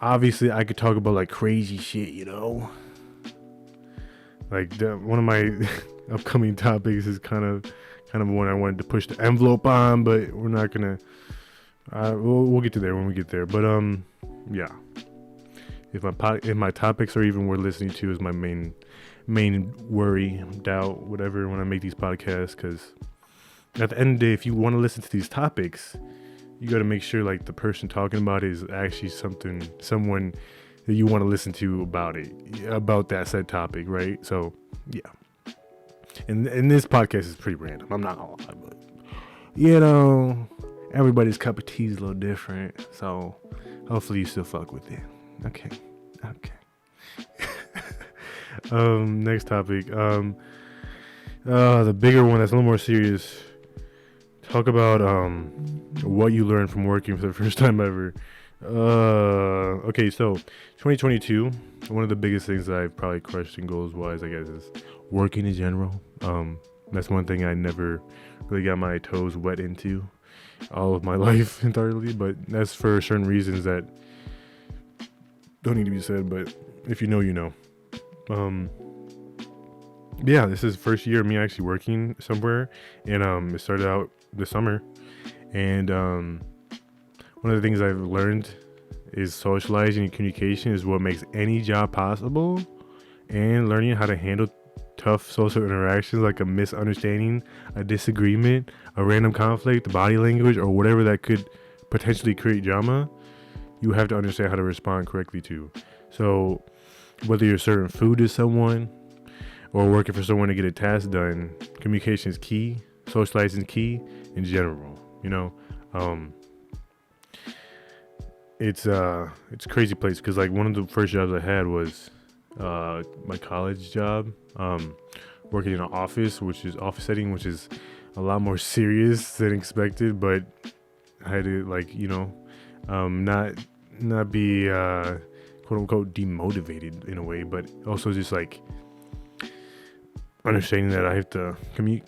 obviously I could talk about like crazy shit, you know? Like, one of my upcoming topics is kind of one I wanted to push the envelope on, but we're not gonna. We'll get to there when we get there. But yeah. If my topics are even worth listening to is my main worry, doubt, whatever, when I make these podcasts. Because at the end of the day, if you want to listen to these topics, you got to make sure like the person talking about it is actually someone that you want to listen to about that said topic, right? So yeah. And this podcast is pretty random. I'm not gonna lie, but you know, everybody's cup of tea is a little different. So hopefully you still fuck with it. Okay. Next topic. The bigger one that's a little more serious. Talk about what you learned from working for the first time ever. Okay, so 2022, one of the biggest things that I've probably crushed in goals wise, I guess, is working in general. That's one thing I never really got my toes wet into all of my life entirely, but that's for certain reasons that don't need to be said, but if you know, you know. Yeah, this is the first year of me actually working somewhere, and it started out this summer, and one of the things I've learned is socializing and communication is what makes any job possible, and learning how to handle tough social interactions like a misunderstanding, a disagreement, a random conflict, body language, or whatever that could potentially create drama. You have to understand how to respond correctly to. So whether you're serving food to someone or working for someone to get a task done, communication is key, socializing is key in general, you know. It's a crazy place, because like one of the first jobs I had was my college job, working in an office setting, which is a lot more serious than expected, but I had to, like, you know, Not be quote unquote demotivated in a way, but also just like understanding that I have to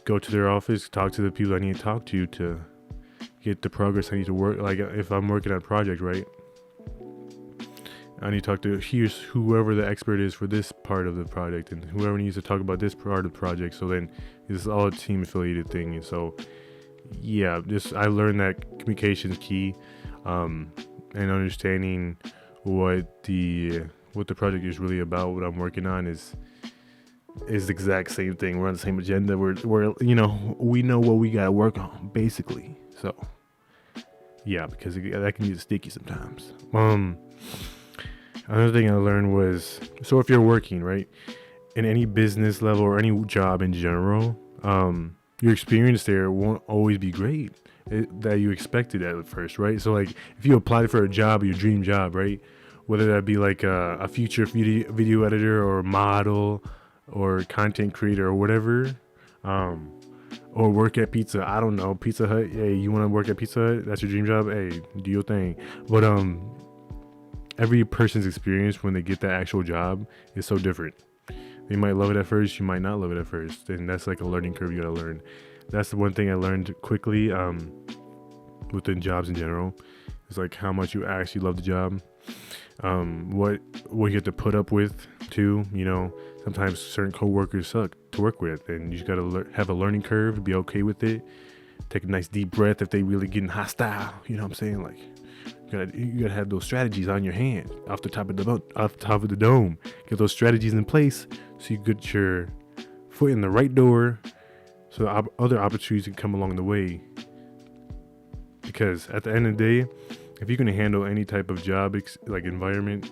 go to their office, talk to the people I need to talk to get the progress I need to work. Like if I'm working on a project, right, I need to talk to here's whoever the expert is for this part of the project, and whoever needs to talk about this part of the project. So then it's all a team affiliated thing. And so yeah, just I learned that communication is key, and understanding what the project is really about, what I'm working on is the exact same thing. We're on the same agenda. We're we know what we gotta work on basically. So yeah, because that can get sticky sometimes. Another thing I learned was, so if you're working right in any business level or any job in general, your experience there won't always be great that you expected at first, right? So like if you applied for a job, your dream job, right, whether that be like a future video editor or model or content creator or whatever, or work at Pizza Hut. Hey, you want to work at Pizza Hut? That's your dream job. Hey, do your thing. But every person's experience when they get that actual job is so different. They might love it at first, you might not love it at first, and that's like a learning curve you gotta learn. That's the one thing I learned quickly within jobs in general. It's like how much you actually love the job, what you have to put up with too. Sometimes certain coworkers suck to work with, and you just gotta have a learning curve to be okay with it. Take a nice deep breath if they really getting hostile. You know what I'm saying? Like you gotta have those strategies on your hand, off the top of the dome. Get those strategies in place so you get your foot in the right door, so other opportunities can come along the way. Because at the end of the day, if you can handle any type of job like environment,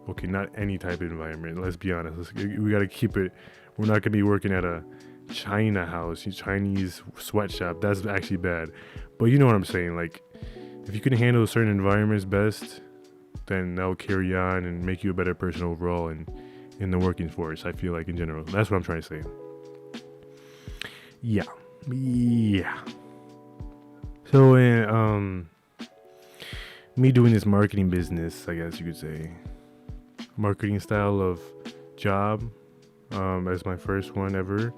okay, not any type of environment. Let's be honest. We gotta keep it. We're not gonna be working at a China house, Chinese sweatshop. That's actually bad. But you know what I'm saying. Like, if you can handle certain environments best, then that'll carry on and make you a better person overall and in the working force. I feel like in general. That's what I'm trying to say. Yeah. So, me doing this marketing business, I guess you could say, marketing style of job, as my first one ever.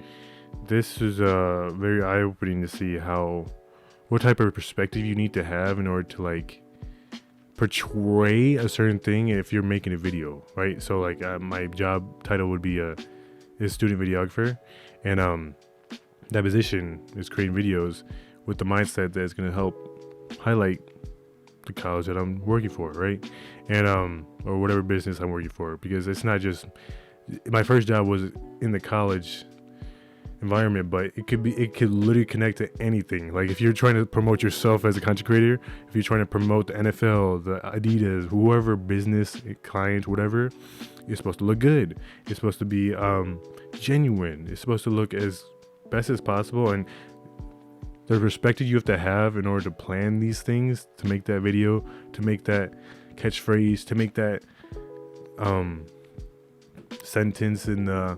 This is very eye-opening to see what type of perspective you need to have in order to like portray a certain thing if you're making a video, right? So like my job title would be a student videographer, and that position is creating videos with the mindset that it's going to help highlight the college that I'm working for, right? And or whatever business I'm working for, because it's not just my first job was in the college environment, but it could literally connect to anything. Like if you're trying to promote yourself as a content creator, if you're trying to promote the NFL, the Adidas, whoever business, client, whatever, it's supposed to look good. It's supposed to be genuine. It's supposed to look as best as possible, and the perspective you have to have in order to plan these things, to make that video, to make that catchphrase, to make that sentence in the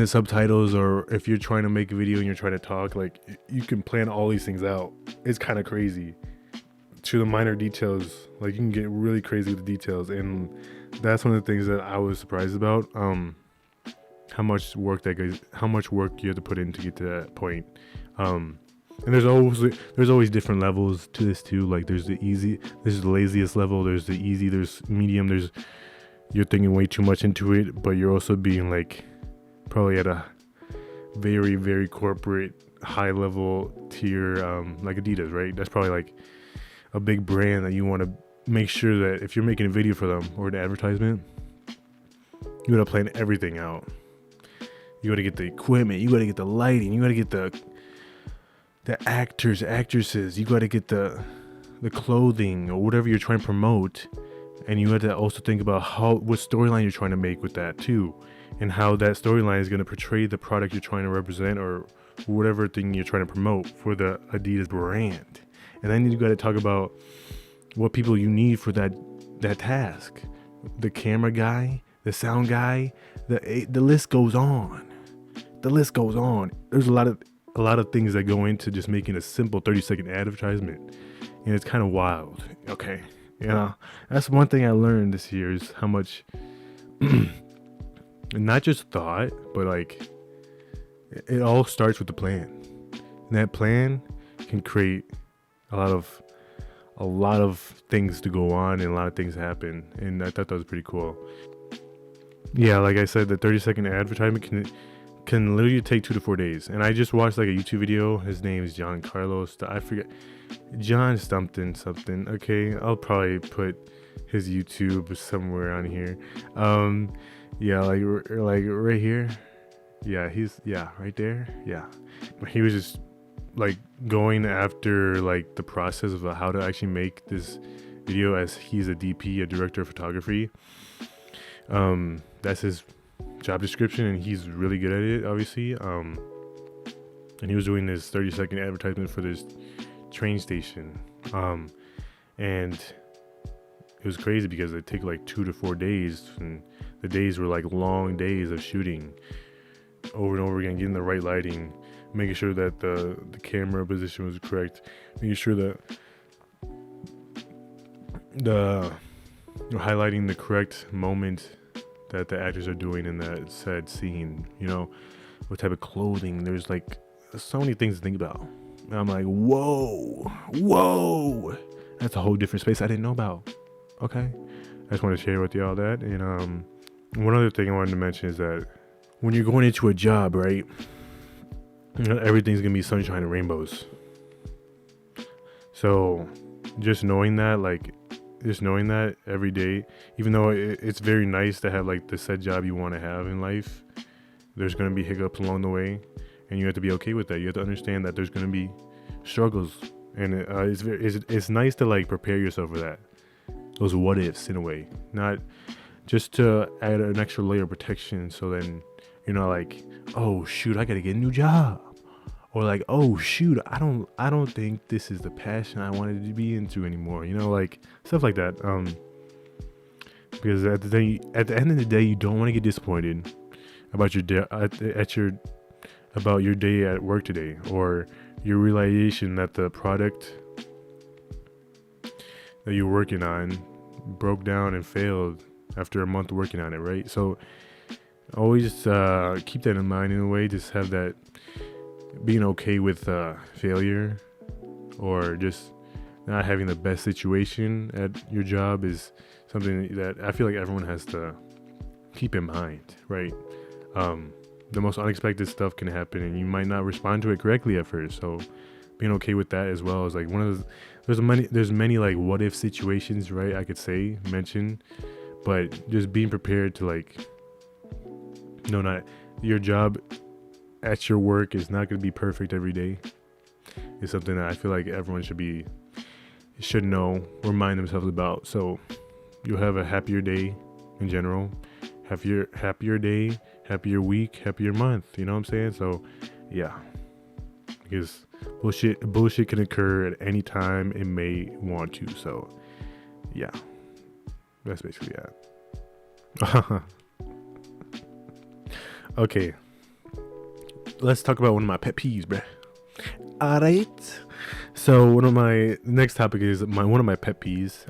subtitles, or if you're trying to make a video and you're trying to talk, like you can plan all these things out. It's kind of crazy to the minor details. Like you can get really crazy with the details, and that's one of the things that I was surprised about. How much work you have to put in to get to that point. And there's always different levels to this too. Like there's the easy, there's the laziest level, there's the easy, there's medium, you're thinking way too much into it, but you're also being like probably at a very, very corporate high level tier, like Adidas, right? That's probably like a big brand that you want to make sure that if you're making a video for them or an advertisement, you gotta plan everything out. You gotta get the equipment, you gotta get the lighting, you gotta get the actors, actresses, you gotta get the clothing or whatever you're trying to promote. And you have to also think about what storyline you're trying to make with that too, and how that storyline is going to portray the product you're trying to represent or whatever thing you're trying to promote for the Adidas brand. And then you got to talk about what people you need for that task. The camera guy, the sound guy, the list goes on. The list goes on. There's a lot of things that go into just making a simple 30-second advertisement. and it's kind of wild. Okay, you know, that's one thing I learned this year is how much, not just thought, but like it all starts with the plan, and that plan can create a lot of things to go on and a lot of things happen, and I thought that was pretty cool. Yeah, like I said, the 30-second advertisement can literally take 2 to 4 days. And I just watched like a YouTube video. His name is John Carlos. I forget, John something. Okay, I'll probably put his YouTube somewhere on here. Yeah, like right here. Yeah, right there. Yeah, he was just like going after like the process of how to actually make this video, as he's a DP, a director of photography. That's his job description, and he's really good at it, obviously. And he was doing this 30-second advertisement for this train station. And it was crazy because it took like 2 to 4 days, and the days were like long days of shooting over and over again, getting the right lighting, making sure that the camera position was correct, making sure that highlighting the correct moment that the actors are doing in that said scene, what type of clothing. There's like so many things to think about, and I'm like, whoa, that's a whole different space I didn't know about. Okay, I just want to share with you all that. And one other thing I wanted to mention is that when you're going into a job, right, everything's gonna be sunshine and rainbows. So just knowing that every day, even though it's very nice to have like the set job you want to have in life, there's going to be hiccups along the way, and you have to be okay with that. You have to understand that there's going to be struggles, and it's nice to like prepare yourself for that, those what ifs, in a way, not just to add an extra layer of protection. So then you're not like, oh shoot, I got to get a new job. Or like, oh shoot, I don't think this is the passion I wanted to be into anymore. Like stuff like that. Because at the end of the day, you don't want to get disappointed about your day about your day at work today, or your realization that the product that you're working on broke down and failed after a month working on it, right? So always keep that in mind in a way. Just have that. Being okay with failure, or just not having the best situation at your job, is something that I feel like everyone has to keep in mind, right? The most unexpected stuff can happen, and you might not respond to it correctly at first. So being okay with that as well is like one of those. There's many like what if situations, right? I could mention, but just being prepared to like, no, not your job at your work is not going to be perfect every day. It's something that I feel like everyone should know, remind themselves about. So you'll have a happier day in general, happier day, happier week, happier month. You know what I'm saying? So yeah, because bullshit can occur at any time it may want to. So yeah, that's basically it. Okay. Let's talk about one of my pet peeves, bruh. Alright. So one of my next topic is one of my pet peeves.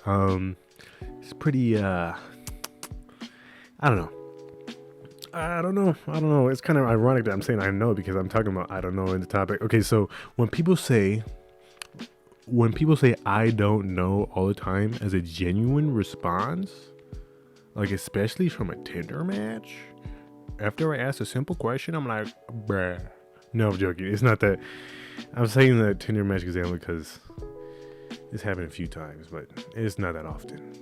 It's pretty I don't know. It's kind of ironic that I'm saying I know, because I'm talking about I don't know in the topic. Okay, so when people say I don't know all the time as a genuine response, like especially from a Tinder match, after I ask a simple question, I'm like, bruh. No, I'm joking. It's not that. I'm saying the Tinder match example because it's happened a few times, but it's not that often.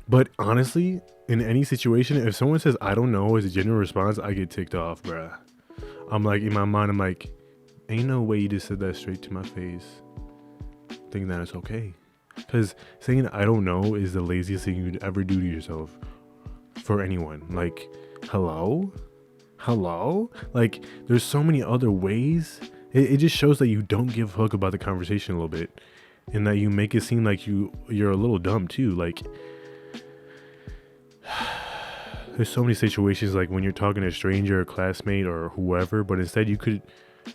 But honestly, in any situation, if someone says I don't know as a genuine response, I get ticked off, bruh. I'm like, in my mind, I'm like, ain't no way you just said that straight to my face, thinking that it's okay. Because saying I don't know is the laziest thing you'd ever do to yourself. For anyone. Like, hello, like there's so many other ways. It just shows that you don't give a fuck about the conversation a little bit, and that you make it seem like you're a little dumb too. Like there's so many situations like when you're talking to a stranger or classmate or whoever, but instead you could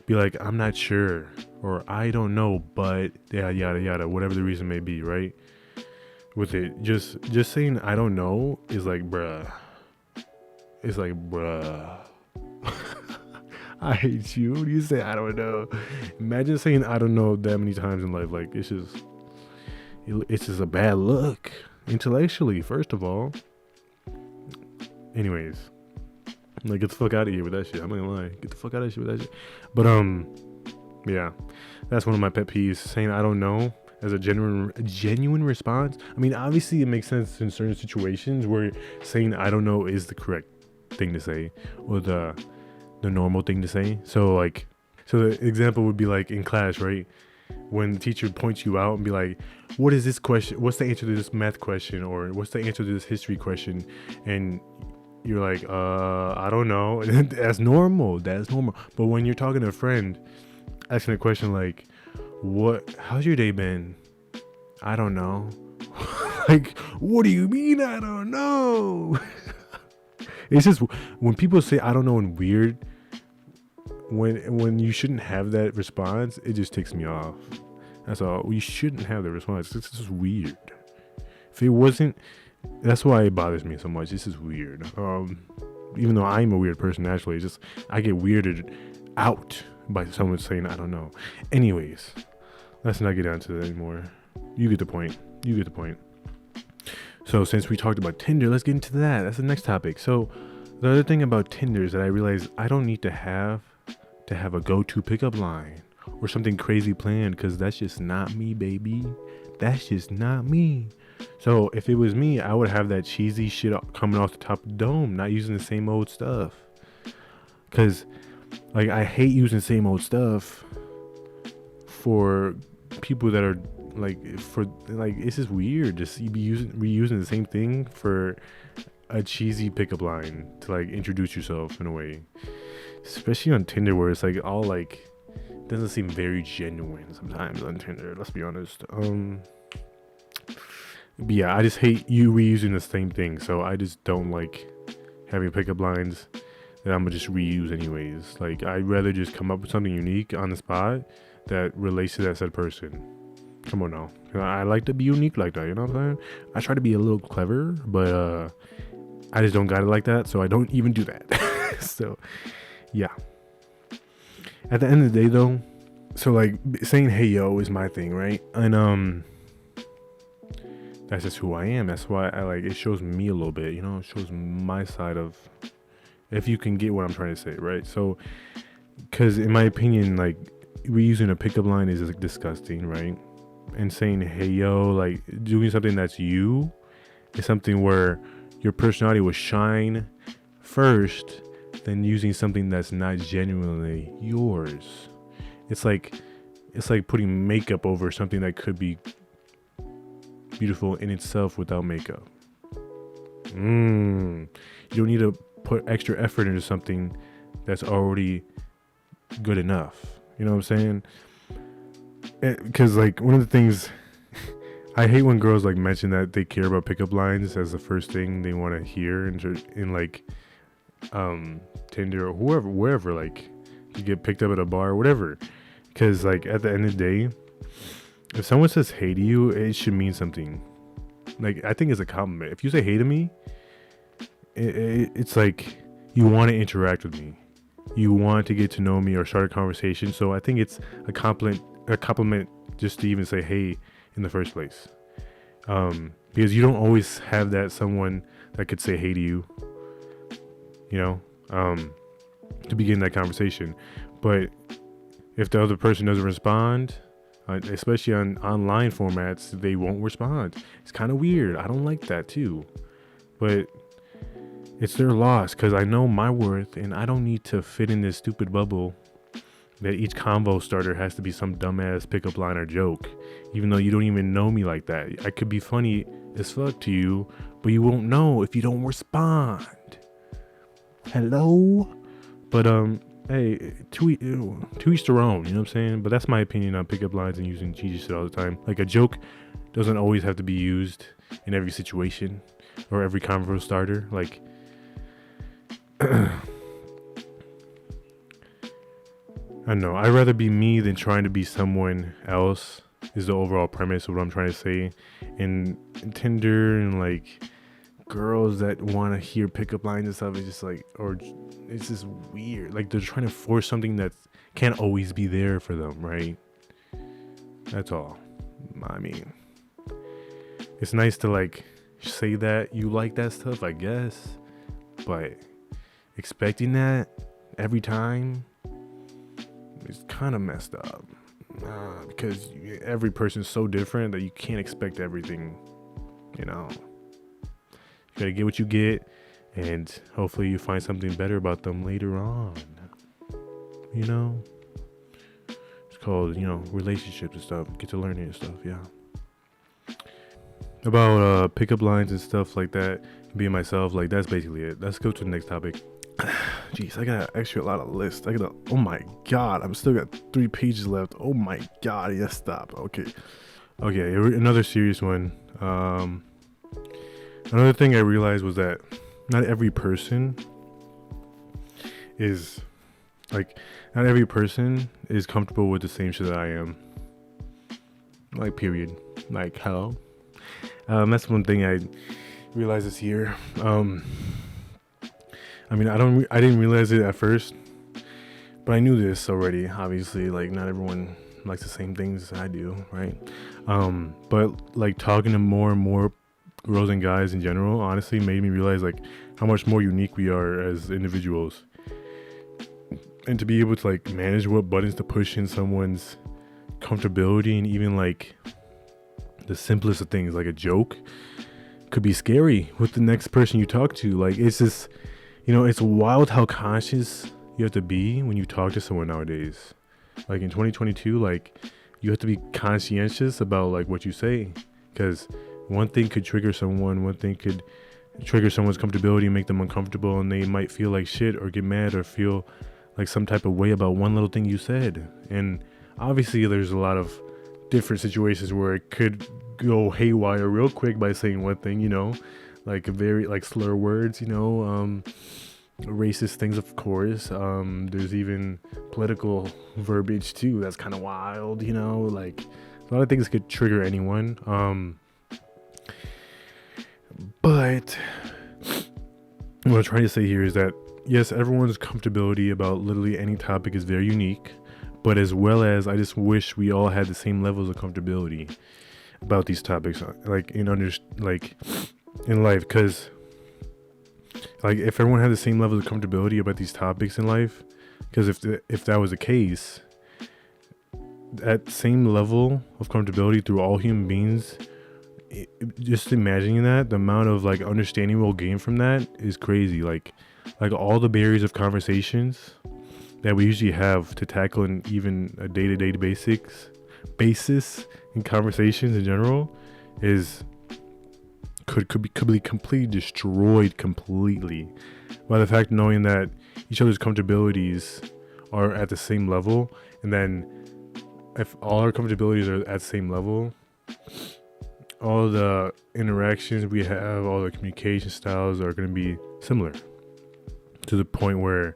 Be like, I'm not sure, or I don't know, but yeah, yada yada, whatever the reason may be, right? With it, just saying I don't know is like, bruh. It's like, bruh. I hate you. What do you say? I don't know. Imagine saying I don't know that many times in life. Like, it's just a bad look intellectually, first of all. Anyways, like, get the fuck out of here with that shit. I'm not gonna lie. Get the fuck out of here with that shit. But yeah, that's one of my pet peeves. Saying I don't know as a genuine response. I mean, obviously it makes sense in certain situations where saying I don't know is the correct thing to say, or the normal thing to say. So the example would be like in class, right? When the teacher points you out and be like, what is this question? What's the answer to this math question? Or what's the answer to this history question? And you're like, I don't know. That's normal. But when you're talking to a friend, asking a question like, how's your day been? I don't know. Like, what do you mean I don't know? It's just when people say I don't know in weird, when you shouldn't have that response, it just ticks me off. That's all. You shouldn't have the response. It's just weird. If it wasn't, that's why it bothers me so much. This is weird. Even though I'm a weird person naturally, it's just I get weirded out by someone saying I don't know. Anyways, let's not get down to that anymore. You get the point. So since we talked about Tinder, let's get into that. That's the next topic. So the other thing about Tinder is that I realized I don't need to have a go-to pickup line or something crazy planned, because that's just not me, baby. That's just not me. So if it was me, I would have that cheesy shit coming off the top of the dome, not using the same old stuff. Because like I hate using the same old stuff for people that are it's just weird. Just you be reusing the same thing for a cheesy pickup line to like introduce yourself in a way, especially on Tinder, where it's like all like doesn't seem very genuine sometimes on Tinder. Let's be honest. But yeah, I just hate you reusing the same thing. So I just don't like having pickup lines that I'm gonna just reuse anyways. Like I'd rather just come up with something unique on the spot that relates to that said person. Come on now. I like to be unique like that, you know what I'm saying? I try to be a little clever, but I just don't got it like that, so I don't even do that. So, yeah. At the end of the day, though, so like saying "Hey yo" is my thing, right? And that's just who I am. That's why I like it. Shows me a little bit, you know. It shows my side of, if you can get what I'm trying to say, right? So, because in my opinion, like reusing a pickup line is like, disgusting, right? And saying "Hey yo," like doing something that's you, is something where your personality will shine first, than using something that's not genuinely yours. It's like putting makeup over something that could be beautiful in itself without makeup. You don't need to put extra effort into something that's already good enough. You know what I'm saying? Because like one of the things I hate when girls like mention that they care about pickup lines as the first thing they want to hear in like Tinder or wherever like you get picked up at a bar or whatever. Because like at the end of the day, if someone says hey to you, it should mean something. Like I think it's a compliment. If you say hey to me, it's like you want to interact with me, you want to get to know me or start a conversation. So I think it's a compliment just to even say hey in the first place, because you don't always have that someone that could say hey to you, you know, to begin that conversation. But if the other person doesn't respond, especially on online formats, they won't respond. It's kind of weird. I don't like that too, but it's their loss, because I know my worth and I don't need to fit in this stupid bubble that each convo starter has to be some dumbass pickup line or joke, even though you don't even know me like that. I could be funny as fuck to you, but you won't know if you don't respond. Hello? But hey, to each their own, you know what I'm saying? But that's my opinion on pickup lines and using cheesy shit all the time. Like a joke doesn't always have to be used in every situation or every convo starter. Like I don't know. I'd rather be me than trying to be someone else. Is the overall premise of what I'm trying to say. And Tinder and like girls that want to hear pickup lines and stuff, it's just like, or it's just weird. Like they're trying to force something that can't always be there for them, right? That's all. I mean, it's nice to like say that you like that stuff, I guess, but expecting that every time is kind of messed up. Because every person's so different that you can't expect everything, you know. You gotta get what you get, and hopefully you find something better about them later on. You know, it's called, relationships and stuff. Get to learn it and stuff. Yeah. About pickup lines and stuff like that, being myself, like that's basically it. Let's go to the next topic. Jeez, I got actually a lot of lists. Oh my god, I'm still got 3 pages left. Oh my god, yes, stop. Okay, another serious one. Another thing I realized was that not every person is comfortable with the same shit that I am. Like, period. Like, hello. That's one thing I realized this year. I mean, I didn't realize it at first, but I knew this already. Obviously, like not everyone likes the same things I do, right? But like talking to more and more girls and guys in general, honestly, made me realize like how much more unique we are as individuals, and to be able to like manage what buttons to push in someone's comfortability, and even like the simplest of things, like a joke, could be scary with the next person you talk to. Like it's just. It's wild how conscious you have to be when you talk to someone nowadays. Like in 2022, like you have to be conscientious about like what you say, because one thing could trigger someone, one thing could trigger someone's comfortability and make them uncomfortable, and they might feel like shit or get mad or feel like some type of way about one little thing you said. And obviously there's a lot of different situations where it could go haywire real quick by saying one thing, like very like slur words, racist things, of course. There's even political verbiage too. That's kind of wild, like a lot of things could trigger anyone. But what I'm trying to say here is that yes, everyone's comfortability about literally any topic is very unique, but as well as I just wish we all had the same levels of comfortability about these topics, like in life, because like if everyone had the same level of comfortability about these topics in life, because if that was the case, that same level of comfortability through all human beings, just imagining that, the amount of like understanding we'll gain from that is crazy. Like all the barriers of conversations that we usually have to tackle in even a day-to-day basis in conversations in general could be completely destroyed completely by the fact knowing that each other's comfortabilities are at the same level. And then if all our comfortabilities are at the same level, all the interactions we have, all the communication styles are going to be similar, to the point where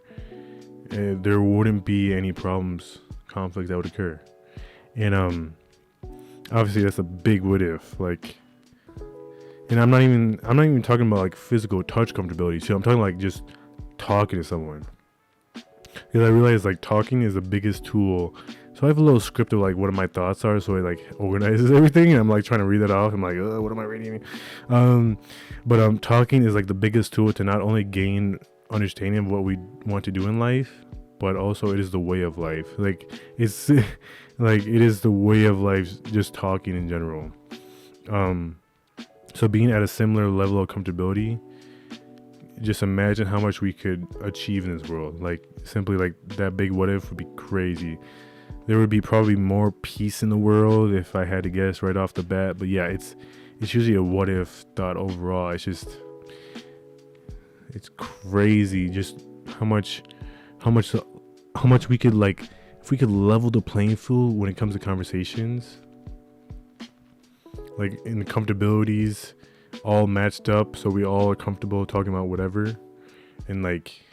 there wouldn't be any problems, conflicts that would occur. And obviously that's a big what if, like. And I'm not even talking about like physical touch comfortability. So I'm talking like just talking to someone. Because I realize like talking is the biggest tool. So I have a little script of like what my thoughts are. So it like organizes everything. And I'm like trying to read that off. I'm like, what am I reading? But talking is like the biggest tool to not only gain understanding of what we want to do in life, but also it is the way of life. Like it's like it is the way of life, just talking in general. So being at a similar level of comfortability, just imagine how much we could achieve in this world. Like simply like that big what if would be crazy. There would be probably more peace in the world if I had to guess right off the bat. But yeah, it's usually a what if thought overall. It's crazy just how much we could like, if we could level the playing field when it comes to conversations. Like in the comfortabilities all matched up, so we all are comfortable talking about whatever, and like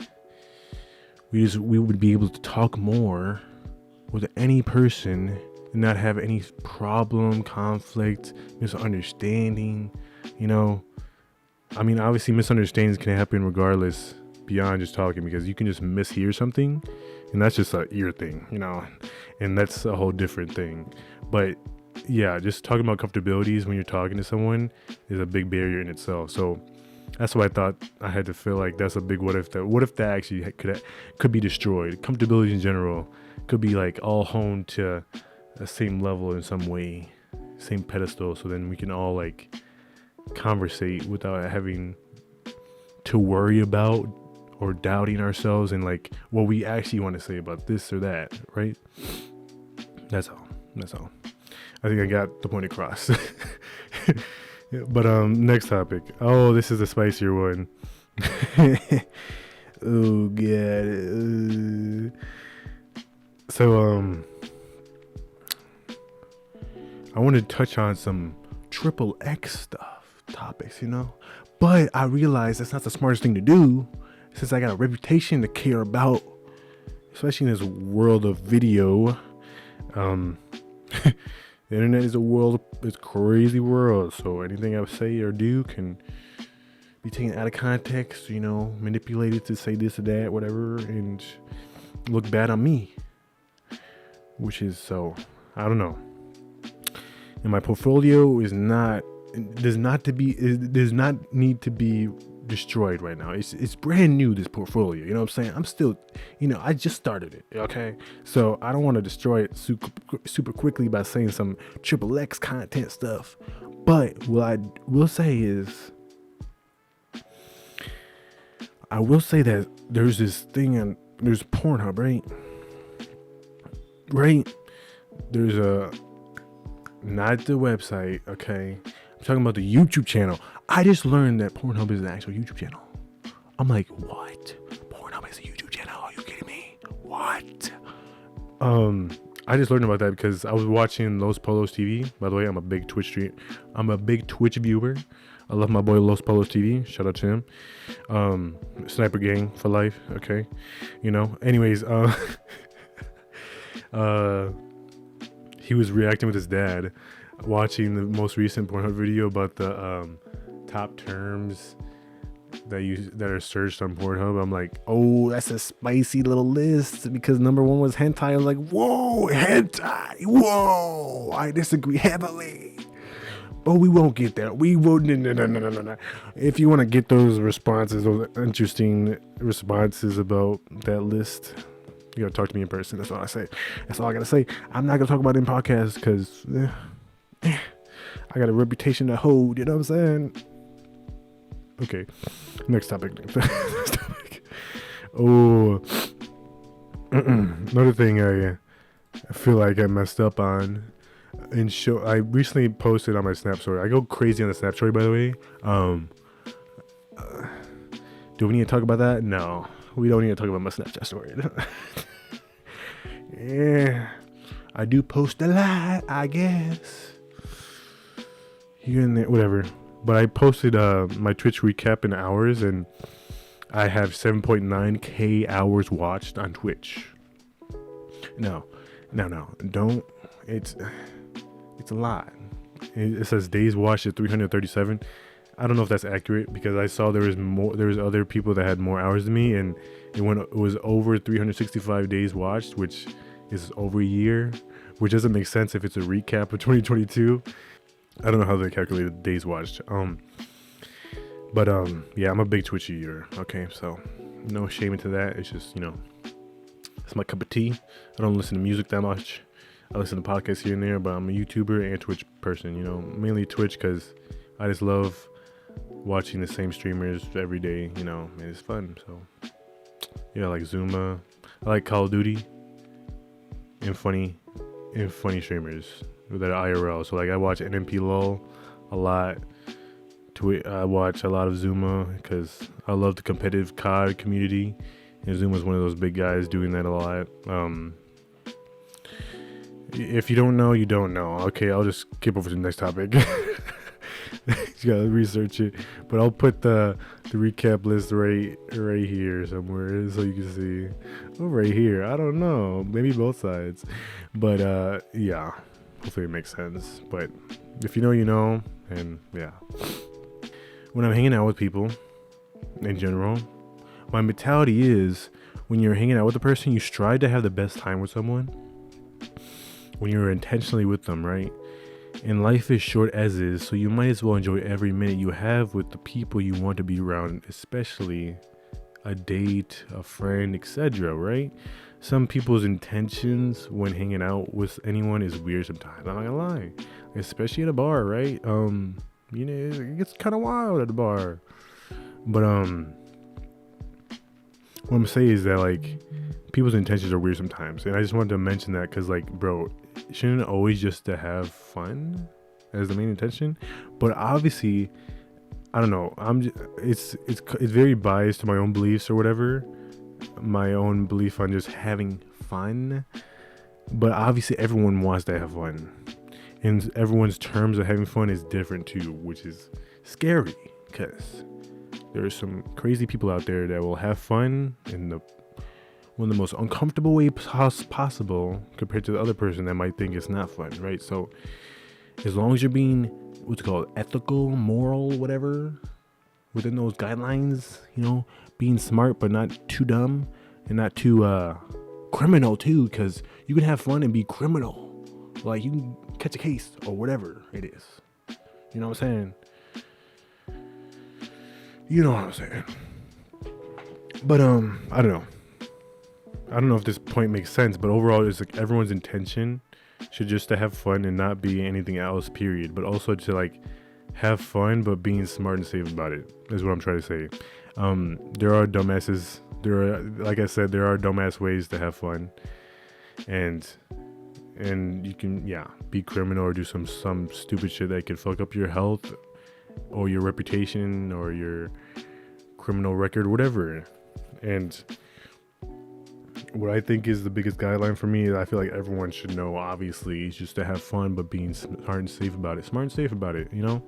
we would be able to talk more with any person and not have any problem, conflict, misunderstanding. I mean, obviously misunderstandings can happen regardless beyond just talking, because you can just mishear something, and that's just an ear thing, and that's a whole different thing. But yeah, just talking about comfortabilities when you're talking to someone is a big barrier in itself. So that's why I thought I had to feel like that's a big what if that actually could be destroyed. Comfortability in general could be like all honed to the same level in some way, same pedestal, so then we can all like conversate without having to worry about or doubting ourselves and like what we actually want to say about this or that, right? That's all. I think I got the point across. But next topic. Oh, this is a spicier one. Oh god. So I want to touch on some triple X topics, but I realize that's not the smartest thing to do, since I got a reputation to care about, especially in this world of video. The internet is it's a crazy world, so anything I say or do can be taken out of context, manipulated to say this or that, whatever, and look bad on me, which is so, I don't know. And my portfolio does not need to be destroyed right now. It's brand new, this portfolio, you know what I'm saying? I'm still, I just started it, okay? So I don't want to destroy it super quickly by saying some triple X content stuff. But what I will say is, I will say that there's this thing there's Pornhub, right? There's not the website, okay? I'm talking about the YouTube channel. I just learned that Pornhub is an actual YouTube channel. I'm like, what? Pornhub is a YouTube channel? Are you kidding me? What? I just learned about that because I was watching Los Polos TV. By the way, I'm a big Twitch viewer. I love my boy Los Polos TV. Shout out to him. Sniper gang for life. Okay, Anyways, he was reacting with his dad, watching the most recent Pornhub video about the top terms that are searched on Pornhub. I'm like, oh, that's a spicy little list, because number one was hentai. I was like, whoa, hentai, whoa, I disagree heavily, but we won't get there. We won't. No. If you want to get those interesting responses about that list, you gotta talk to me in person. That's all I say. That's all I gotta say. I'm not gonna talk about it in podcasts because I got a reputation to hold. You know what I'm saying? Okay. Next topic. Oh, another thing I feel like I messed up on. I recently posted on my Snap story. I go crazy on the Snap story, by the way. Do we need to talk about that? No, we don't need to talk about my Snapchat story. Yeah, I do post a lot, I guess. Here and there, whatever. But I posted my Twitch recap in hours, and I have 7.9k hours watched on Twitch. No, don't. It's a lot. It says days watched at 337. I don't know if that's accurate, because I saw there was other people that had more hours than me, and it was over 365 days watched, which is over a year, which doesn't make sense if it's a recap of 2022. I don't know how they calculated days watched. But yeah, I'm a big Twitch eater. Okay, so no shame into that. It's just, it's my cup of tea. I don't listen to music that much. I listen to podcasts here and there, but I'm a YouTuber and Twitch person. Mainly Twitch because I just love watching the same streamers every day. It's fun. So yeah, like Zuma. I like Call of Duty and funny streamers that are IRL. So like I watch NMP LOL a lot. I watch a lot of Zuma because I love the competitive COD community, and Zuma's one of those big guys doing that a lot. If you don't know, you don't know. Okay, I'll just skip over to the next topic. You gotta research it. But I'll put the recap list right here somewhere so you can see. Oh, right here. I don't know. Maybe both sides. But yeah. Hopefully it makes sense. But if you know, you know. And yeah. When I'm hanging out with people in general, my mentality is when you're hanging out with a person, you strive to have the best time with someone when you're intentionally with them, right? And life is short as is, so you might as well enjoy every minute you have with the people you want to be around, especially a date, a friend, etc., right? Some people's intentions when hanging out with anyone is weird sometimes. I'm not gonna lie, especially at a bar, right? You know, it gets kind of wild at the bar. But what I'm saying is that like people's intentions are weird sometimes, and I just wanted to mention that because like, bro, shouldn't it always just to have fun as the main intention? But obviously, I don't know. It's very biased to my own beliefs or whatever, my own belief on just having fun. But obviously, everyone wants to have fun, and everyone's terms of having fun is different too, which is scary because there are some crazy people out there that will have fun in one of the most uncomfortable way possible compared to the other person that might think it's not fun, right? So as long as you're being what's it called, ethical, moral, whatever, within those guidelines, you know, being smart but not too dumb and not too criminal too, because you can have fun and be criminal, like you can catch a case or whatever it is, you know what I'm saying? You know what I'm saying? But I don't know if this point makes sense, but overall it's like everyone's intention should just to have fun and not be anything else, period. But also to like have fun but being smart and safe about it is what I'm trying to say. There are dumbasses, like I said, there are dumbass ways to have fun, and you can be criminal or do some stupid shit that could fuck up your health or your reputation or your criminal record, whatever. And what I think is the biggest guideline for me is I feel like everyone should know, obviously, is just to have fun but being smart and safe about it, you know?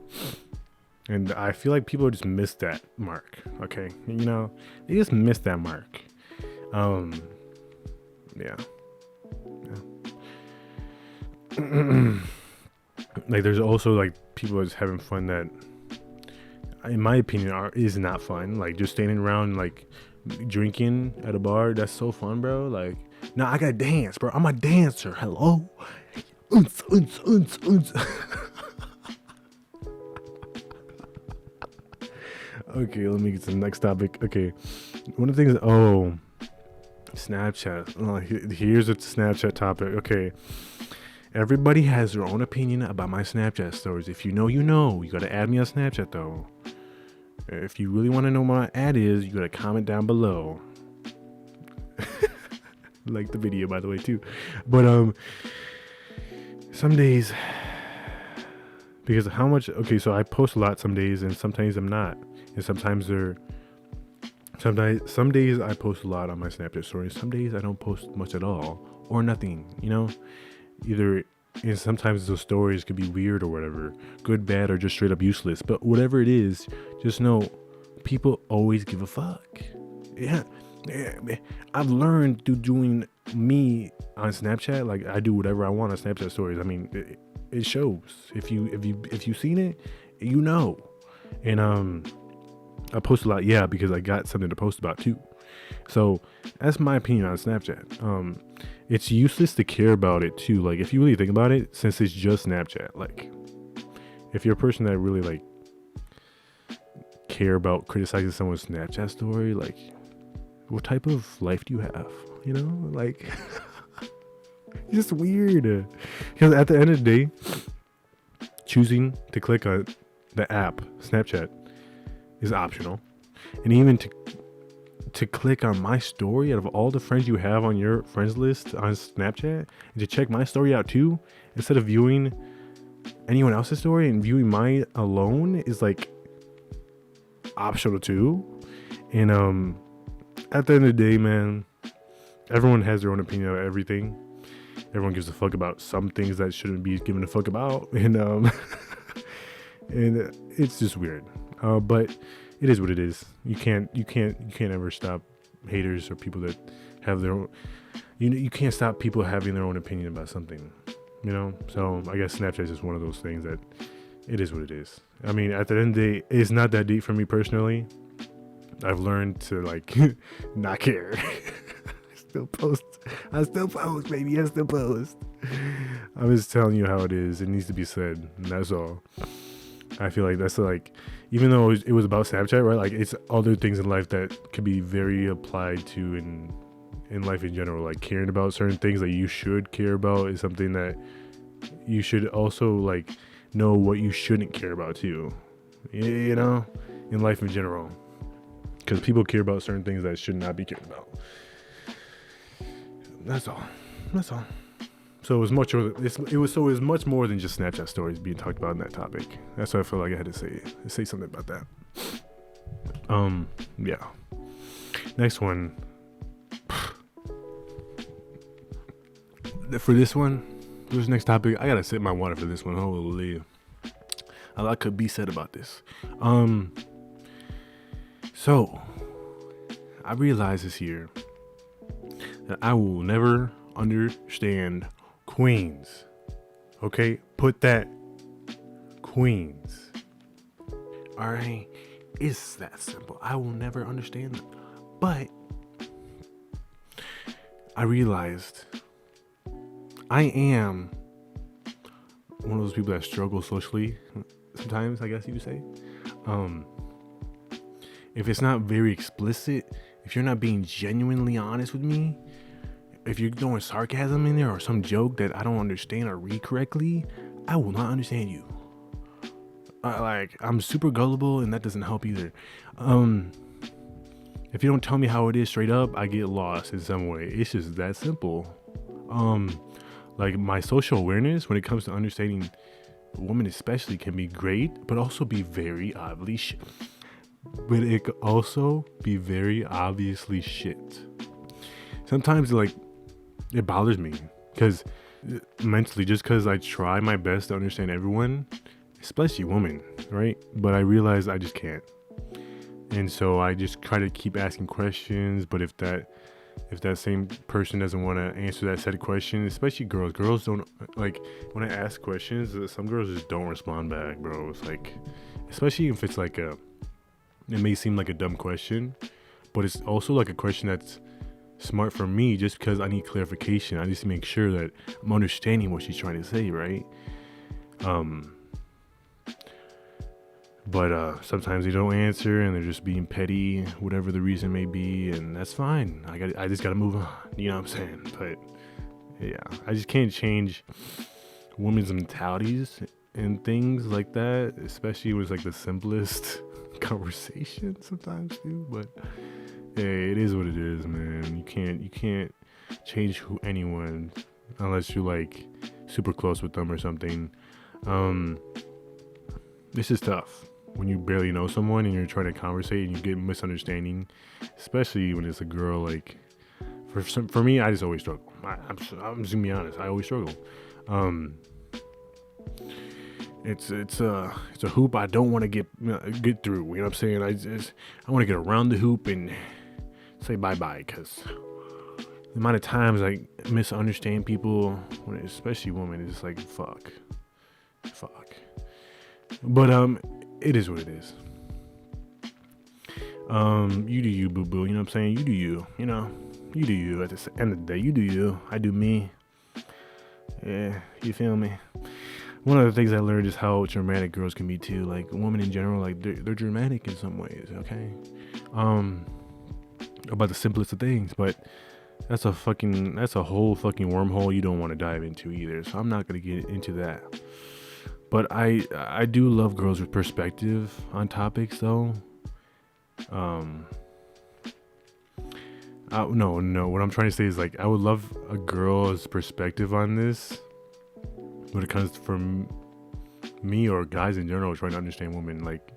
And I feel like people just miss that mark, okay? You know, they just miss that mark. Yeah. Like there's also like people just having fun that, in my opinion, is not fun. Like just standing around like drinking at a bar, that's so fun, bro. Like, nah, I gotta dance, bro. I'm a dancer. Hello. Okay, let me get to the next topic. Okay, one of the things. Snapchat. Here's a Snapchat topic. Okay. Everybody has their own opinion about my Snapchat stories. If you know, you know. You gotta add me on Snapchat though. If you really want to know what my ad is, you gotta comment down below. Like the video, by the way, too. But some days, because of how much. Okay, so I post a lot some days, and sometimes I'm not, and sometimes some days I post a lot on my Snapchat stories. Some days I don't post much at all or nothing. You know. And sometimes those stories could be weird or whatever, good, bad, or just straight up useless. But whatever it is, just know people always give a fuck. Yeah. I've learned through doing me on Snapchat. Like I do whatever I want on Snapchat stories. I mean, it shows. If you've seen it, you know. And I post a lot, because I got something to post about too. So that's my opinion on Snapchat. It's useless to care about it too. Like if you really think about it, since it's just Snapchat, like if you're a person that really like care about criticizing someone's Snapchat story, like what type of life do you have? You know, like it's just weird. Because at the end of the day, choosing to click on the app Snapchat is optional, and even to click on my story out of all the friends you have on your friends list on Snapchat, and to check my story out too, instead of viewing anyone else's story and viewing mine alone, is like optional too. And at the end of the day, man, everyone has their own opinion of everything. Everyone gives a fuck about some things that shouldn't be given a fuck about. And And it's just weird. But it is what it is. You can't ever stop haters or people that have their own. You can't stop people having their own opinion about something. So I guess Snapchat is just one of those things that it is what it is. I mean, at the end of the day, it's not that deep for me personally. I've learned to like not care. I still post, baby. I still post. I'm just telling you how it is. It needs to be said, and that's all. I feel like that's like, even though it was about Snapchat, right? Like, it's other things in life that could be very applied to in life in general. Like, caring about certain things that you should care about is something that you should also like know what you shouldn't care about too. In life in general, because people care about certain things that should not be cared about. That's all. So it was much more than just Snapchat stories being talked about in that topic. That's why I felt like I had to say something about that. Yeah. Next one. For this next topic, I gotta sip my water for this one. Holy, a lot could be said about this. So I realized this year that I will never understand queens. Okay, put that, queens. All right, it's that simple. I will never understand them. But I realized I am one of those people that struggle socially sometimes, I guess you could say. If it's not very explicit, if you're not being genuinely honest with me, if you're throwing sarcasm in there or some joke that I don't understand or read correctly, I will not understand you. I'm super gullible, and that doesn't help either. If you don't tell me how it is straight up, I get lost in some way. It's just that simple. Like, my social awareness when it comes to understanding women especially can be great, but also be very obviously shit. Sometimes it bothers me because mentally, just because I try my best to understand everyone, especially women, right? But I realize I just can't. And so I just try to keep asking questions, but if that same person doesn't want to answer that set of questions, especially girls don't, like, when I ask questions, some girls just don't respond back, bro. It's like, especially if it's like it may seem like a dumb question, but it's also like a question that's smart for me just because I need clarification. I just make sure that I'm understanding what she's trying to say, right? But sometimes they don't answer and they're just being petty, whatever the reason may be, and that's fine. I just gotta move on, you know what I'm saying? But yeah, I just can't change women's mentalities and things like that, especially when it's like the simplest conversation sometimes too. But hey, it is what it is, man. You can't change anyone unless you're like super close with them or something. This is tough when you barely know someone and you're trying to conversate and you get misunderstanding, especially when it's a girl. Like, for me, I just always struggle. I'm just gonna be honest. I always struggle. It's a hoop I don't want to get through. You know what I'm saying? I want to get around the hoop and say bye, because the amount of times I misunderstand people, especially women, is like fuck. But it is what it is. You do you, boo boo. You know what I'm saying? You do you. You know, you do you. At the end of the day, you do you. I do me. Yeah, you feel me? One of the things I learned is how dramatic girls can be too. Like, women in general, like they're dramatic in some ways. Okay, about the simplest of things, but that's a whole fucking wormhole you don't want to dive into either. So I'm not gonna get into that. But I do love girls with perspective on topics, though. No. What I'm trying to say is, like, I would love a girl's perspective on this when it comes from me or guys in general trying to understand women. Like,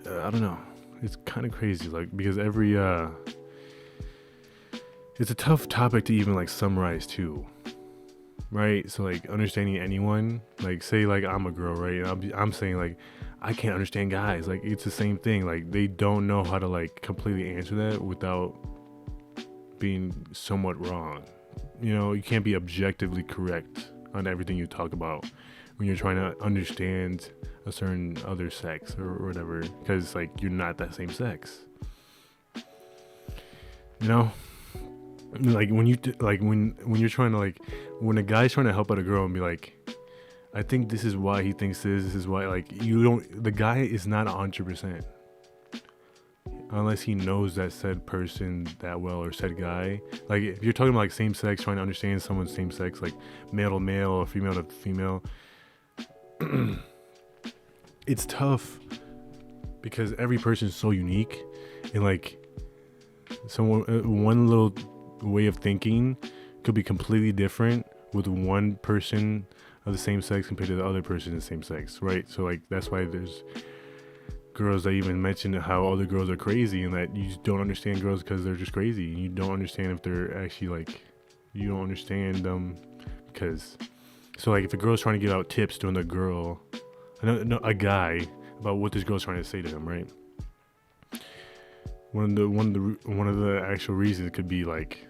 I don't know. It's kind of crazy, like, because it's a tough topic to even like summarize too. right? So like understanding anyone, like say like I'm a girl, right? And I'm saying like I can't understand guys. Like it's the same thing. Like they don't know how to like completely answer that without being somewhat wrong. You know, you can't be objectively correct on everything you talk about when you're trying to understand a certain other sex or whatever, because like you're not that same sex. You know, like when you like when you're trying to like when a guy's trying to help out a girl and be like, I think this is why he thinks this is why, like, you don't, the guy is not 100% unless he knows that said person that well or said guy. Like if you're talking about like same sex, trying to understand someone's same sex, like male to male or female to female, it's tough because every person is so unique, and like someone one little way of thinking could be completely different with one person of the same sex compared to the other person of the same sex, right? So like that's why there's girls that even mention how other girls are crazy, and that you just don't understand girls because they're just crazy. You don't understand if they're actually like, you don't understand them because, so like if a girl's trying to give out tips to another girl, a guy, about what this girl's trying to say to him, right? One of the actual reasons could be like,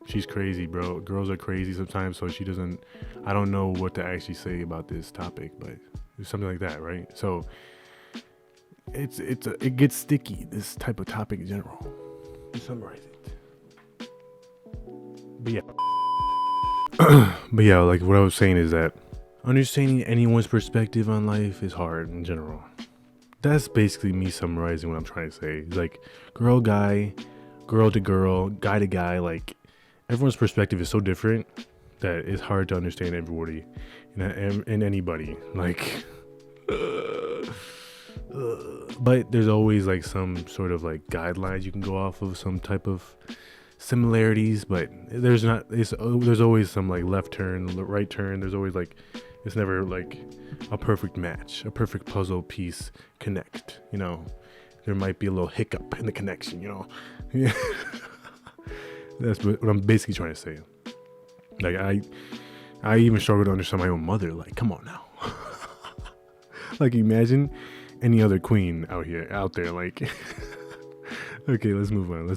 she's crazy, bro. Girls are crazy sometimes, so she doesn't. I don't know what to actually say about this topic, but something like that, right? So it gets sticky. This type of topic in general. To summarize it, but yeah, like what I was saying is that understanding anyone's perspective on life is hard in general. That's basically me summarizing what I'm trying to say. It's like girl, guy, girl to girl, guy to guy. Like everyone's perspective is so different that it's hard to understand everybody and anybody. Like, but there's always like some sort of like guidelines you can go off of, some type of similarities. But there's always some like left turn, right turn. There's always like, it's never like a perfect match, a perfect puzzle piece connect. You know, there might be a little hiccup in the connection. You know, yeah. That's what I'm basically trying to say. Like I even struggle to understand my own mother. Like, come on now. Like imagine any other queen out there. Like, okay, let's move on.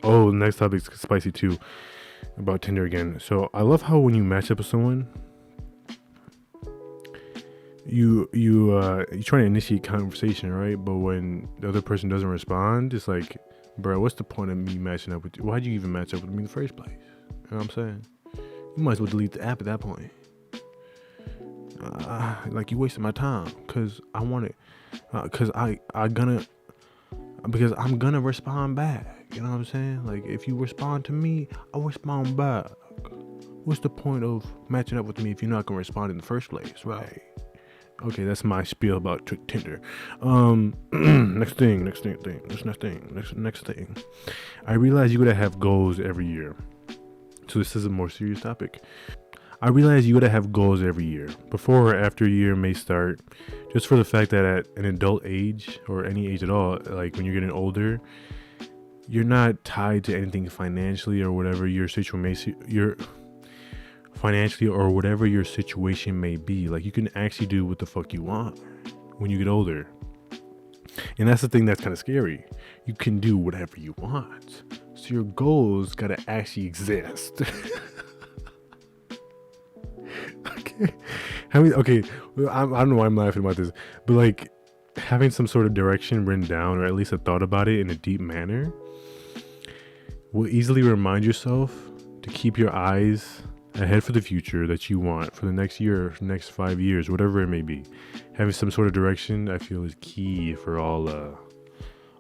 Oh, the next topic's spicy too. About Tinder again. So I love how when you match up with someone, you try to initiate conversation, right? But when the other person doesn't respond, it's like, bro, what's the point of me matching up with you? Why'd you even match up with me in the first place? You know what I'm saying? You might as well delete the app at that point. Like you wasted my time because I want it. Because I'm gonna respond back. You know what I'm saying? Like if you respond to me, I'll respond back. What's the point of matching up with me if you're not gonna respond in the first place, right? Okay, that's my spiel about Tinder. Next thing. I realize you gotta have goals every year. So this is a more serious topic. I realize you gotta have goals every year. Before or after a year may start, just for the fact that at an adult age, or any age at all, like when you're getting older, you're not tied to anything financially or whatever your situation may be. Like you can actually do what the fuck you want when you get older. And that's the thing that's kind of scary. You can do whatever you want. So your goals gotta actually exist. Okay. I don't know why I'm laughing about this, but like having some sort of direction written down, or at least a thought about it in a deep manner, will easily remind yourself to keep your eyes ahead for the future that you want for the next year, next 5 years, whatever it may be. Having some sort of direction, I feel, is key for all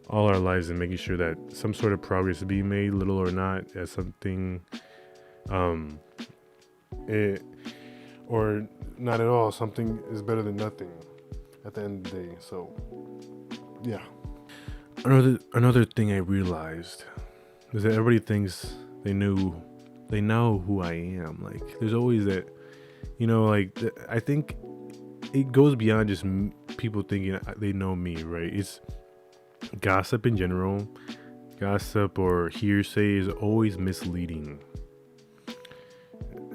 our lives, and making sure that some sort of progress is being made, little or not, as something, or not at all. Something is better than nothing at the end of the day. So, yeah. Another thing I realized is that everybody thinks they know who I am. Like, there's always that, like, I think it goes beyond just people thinking they know me, right? It's gossip in general Gossip or hearsay is always misleading.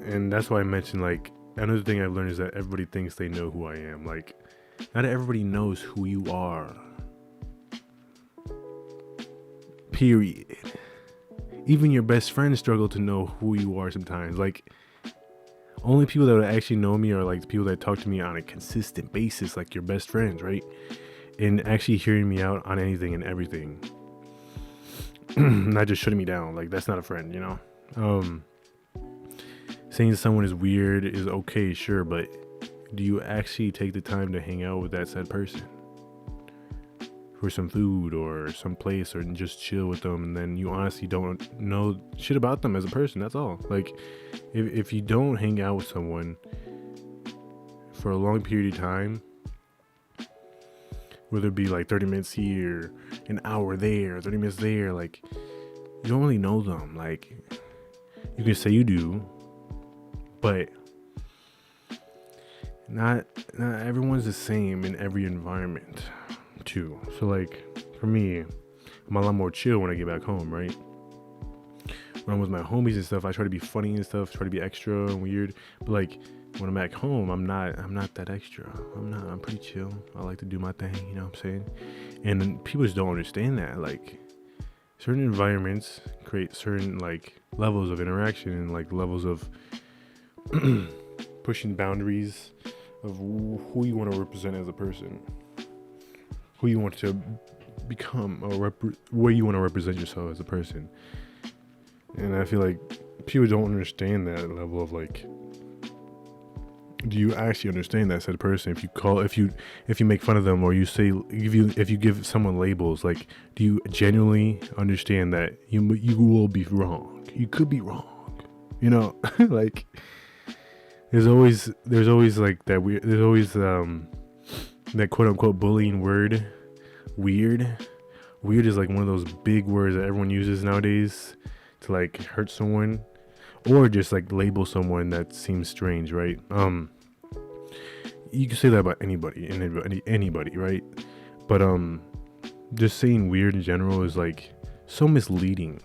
And that's why I mentioned, like, another thing I've learned is that everybody thinks they know who I am. Like, not everybody knows who you are. Period. Even your best friends struggle to know who you are sometimes. Like, only people that would actually know me are like people that talk to me on a consistent basis, like your best friends, right? And actually hearing me out on anything and everything. Not just shutting me down. Like, that's not a friend, you know? Saying someone is weird is okay, sure, but do you actually take the time to hang out with that said person for some food or some place, or just chill with them, and then you honestly don't know shit about them as a person? That's all. Like, if you don't hang out with someone for a long period of time, whether it be like 30 minutes here, an hour there, 30 minutes there, like, you don't really know them. Like, you can say you do, but not everyone's the same in every environment too. So, like, for me, I'm a lot more chill when I get back home, right? When I'm with my homies and stuff, I try to be funny and stuff, try to be extra and weird. But like, when I'm back home, I'm not that extra. I'm pretty chill. I like to do my thing, you know what I'm saying? And people just don't understand that. Like, certain environments create certain, like, levels of interaction and, like, levels of pushing boundaries of who you want to represent as a person, who you want to become, or where you want to represent yourself as a person. And I feel like people don't understand that level of, like, do you actually understand that said person? If you make fun of them, or you say, if you give someone labels, like, do you genuinely understand that you will be wrong? You could be wrong, you know? Like, there's always like that weird. There's always that quote unquote bullying word, weird. Weird is like one of those big words that everyone uses nowadays to, like, hurt someone, or just, like, label someone that seems strange, right? You can say that about anybody, right? But just saying weird in general is, like, so misleading,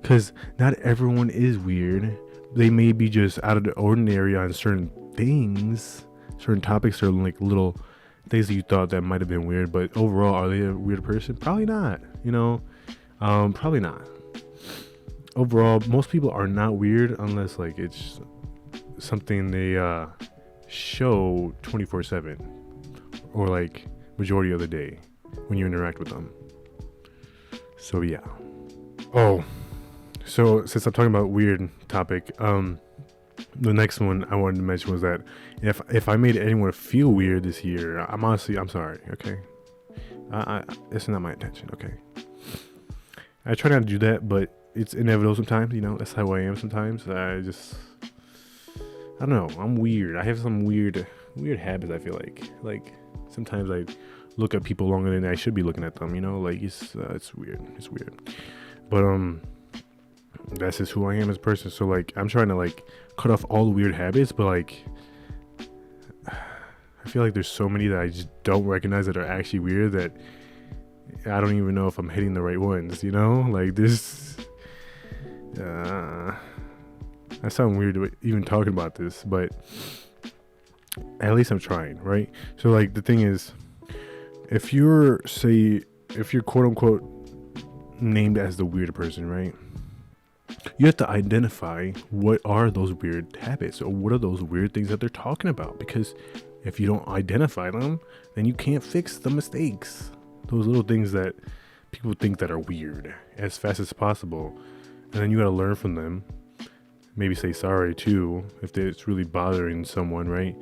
because not everyone is weird. They may be just out of the ordinary on certain things, certain topics, or, like, little things that you thought that might have been weird. But overall, are they a weird person? Probably not, you know? Probably not. Overall, most people are not weird unless, like, it's something they show 24/7, or, like, majority of the day when you interact with them. So, yeah. Oh, so since I'm talking about weird topic, the next one I wanted to mention was that if I made anyone feel weird this year, I'm sorry, okay? It's not my intention, okay? I try not to do that, but it's inevitable sometimes, you know? That's how I am sometimes. I don't know, I'm weird. I have some weird habits, I feel like. Like, sometimes I look at people longer than I should be looking at them, you know? Like, it's weird. It's weird. But, that's just who I am as a person. So, like, I'm trying to, like, cut off all the weird habits, but, like, I feel like there's so many that I just don't recognize that are actually weird, that I don't even know if I'm hitting the right ones, you know? Like, this, I sound weird even talking about this, but at least I'm trying, right? So, like, the thing is, if you're quote unquote named as the weird person, right? You have to identify what are those weird habits, or what are those weird things that they're talking about. Because if you don't identify them, then you can't fix the mistakes. Those little things that people think that are weird, as fast as possible. And then you got to learn from them. Maybe say sorry too, if it's really bothering someone, right?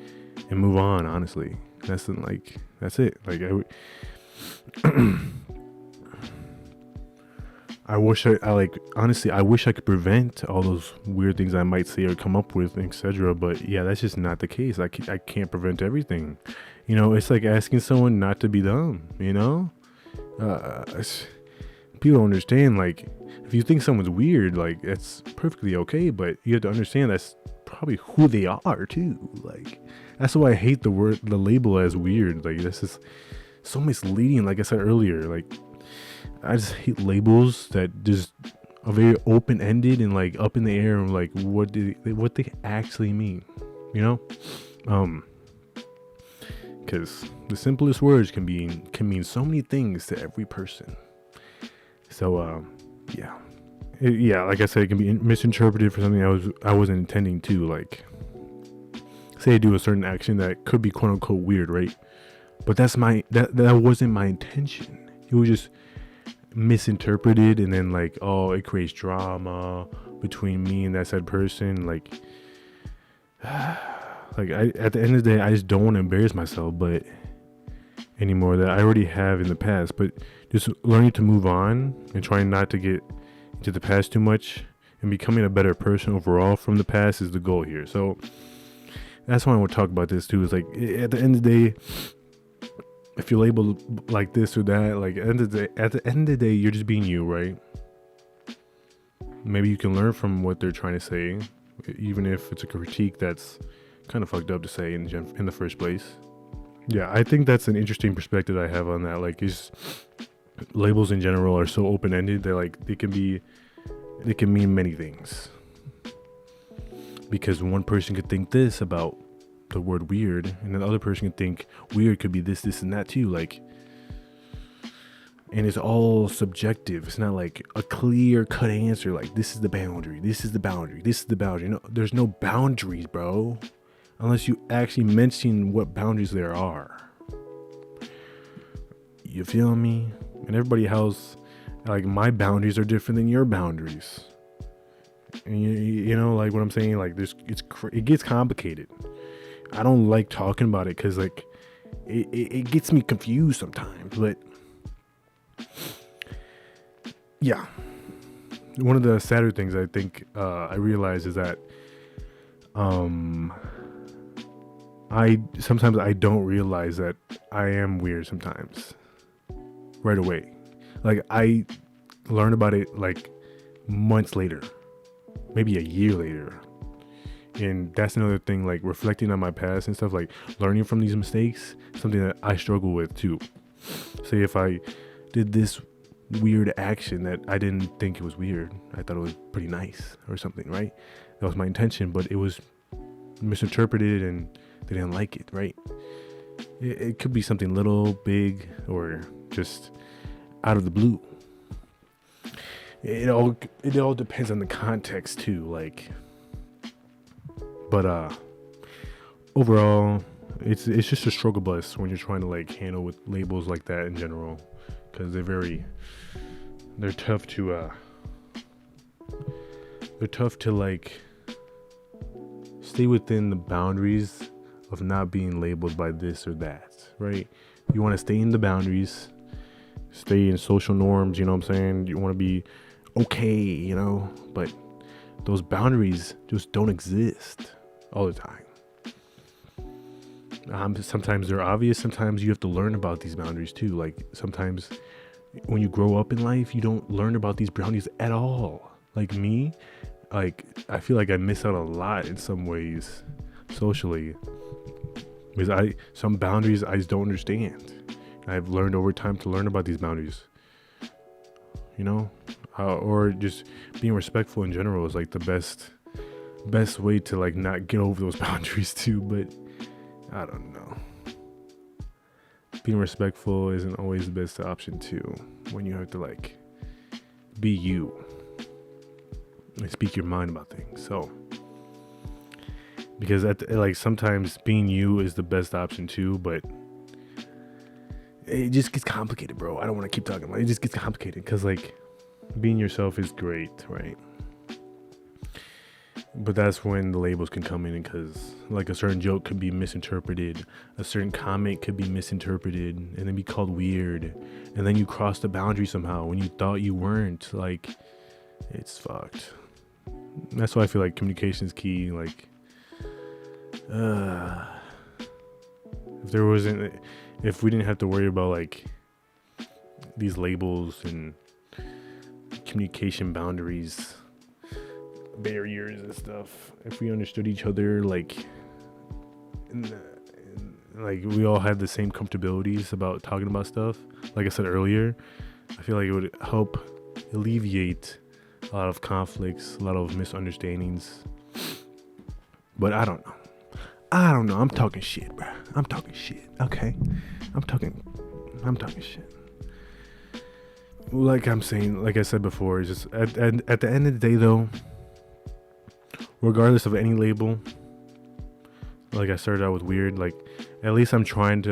And move on, honestly. That's it. Like, I wish I wish I could prevent all those weird things I might say or come up with, etc. But yeah, that's just not the case. I can't prevent everything. You know, it's like asking someone not to be dumb, you know? People don't understand, like, if you think someone's weird, like, that's perfectly okay, but you have to understand that's probably who they are too. Like, that's why I hate the label as weird. Like, this is so misleading. Like I said earlier, like, I just hate labels that just are very open ended and like up in the air and like what they actually mean, you know? Because the simplest words can mean so many things to every person. So yeah. Yeah, like I said, it can be misinterpreted for something I wasn't intending to. Like, say I do a certain action that could be quote unquote weird, right? But that wasn't my intention. It was just misinterpreted, and then like, oh, it creates drama between me and that said person. Like, at the end of the day, I just don't want to embarrass myself, but anymore that I already have in the past. But just learning to move on and trying not to get into the past too much and becoming a better person overall from the past is the goal here. So that's why I want to talk about this too. Is like, at the end of the day, if you're labeled like this or that, like at the end of the day, you're just being you, right? Maybe you can learn from what they're trying to say, even if it's a critique that's kind of fucked up to say in the first place. Yeah, I think that's an interesting perspective I have on that. Like, is labels in general are so open-ended that like they can mean many things. Because one person could think this about the word weird, and the other person could think weird could be this, and that too. Like, and it's all subjective. It's not like a clear cut answer. Like, this is the boundary. This is the boundary. This is the boundary. No, there's no boundaries, bro. Unless you actually mention what boundaries there are. You feel me? And everybody else, like, my boundaries are different than your boundaries. And you know, like what I'm saying, like it gets complicated. I don't like talking about it because like it gets me confused sometimes. But yeah, one of the sadder things I think I realize is that I don't realize that I am weird sometimes right away. Like, I learn about it like months later, maybe a year later. And that's another thing, like reflecting on my past and stuff, like learning from these mistakes, something that I struggle with too. Say if I did this weird action that I didn't think it was weird, I thought it was pretty nice or something, right? That was my intention, but it was misinterpreted and they didn't like it, right? It could be something little, big, or just out of the blue. It all depends on the context too, like. But overall, it's just a struggle bus when you're trying to like handle with labels like that in general, because they're tough to like stay within the boundaries of not being labeled by this or that, right? You want to stay in the boundaries, stay in social norms, you know what I'm saying? You want to be okay, you know, but those boundaries just don't exist all the time. Sometimes they're obvious. Sometimes you have to learn about these boundaries too. Like, sometimes when you grow up in life, you don't learn about these boundaries at all. Like me, like I feel like I miss out a lot in some ways socially, because some boundaries I just don't understand. I've learned over time to learn about these boundaries, you know, or just being respectful in general is like the best way to like not get over those boundaries too. But I don't know, being respectful isn't always the best option too, when you have to like be you and speak your mind about things. So because like sometimes being you is the best option too, but it just gets complicated, bro. I don't want to keep talking about it. It just gets complicated because like being yourself is great, right? But that's when the labels can come in, because like a certain joke could be misinterpreted, a certain comment could be misinterpreted and then be called weird, and then you cross the boundary somehow when you thought you weren't. Like, it's fucked. That's why I feel like communication is key. Like, if we didn't have to worry about like these labels and communication boundaries, barriers and stuff, if we understood each other, like like we all had the same comfortabilities about talking about stuff, like I said earlier, I feel like it would help alleviate a lot of conflicts, a lot of misunderstandings. But I don't know. I'm talking shit, bro. I'm talking shit. Okay. I'm talking shit. Like I said before, it's just at the end of the day, though, regardless of any label, like I started out with weird, like at least I'm trying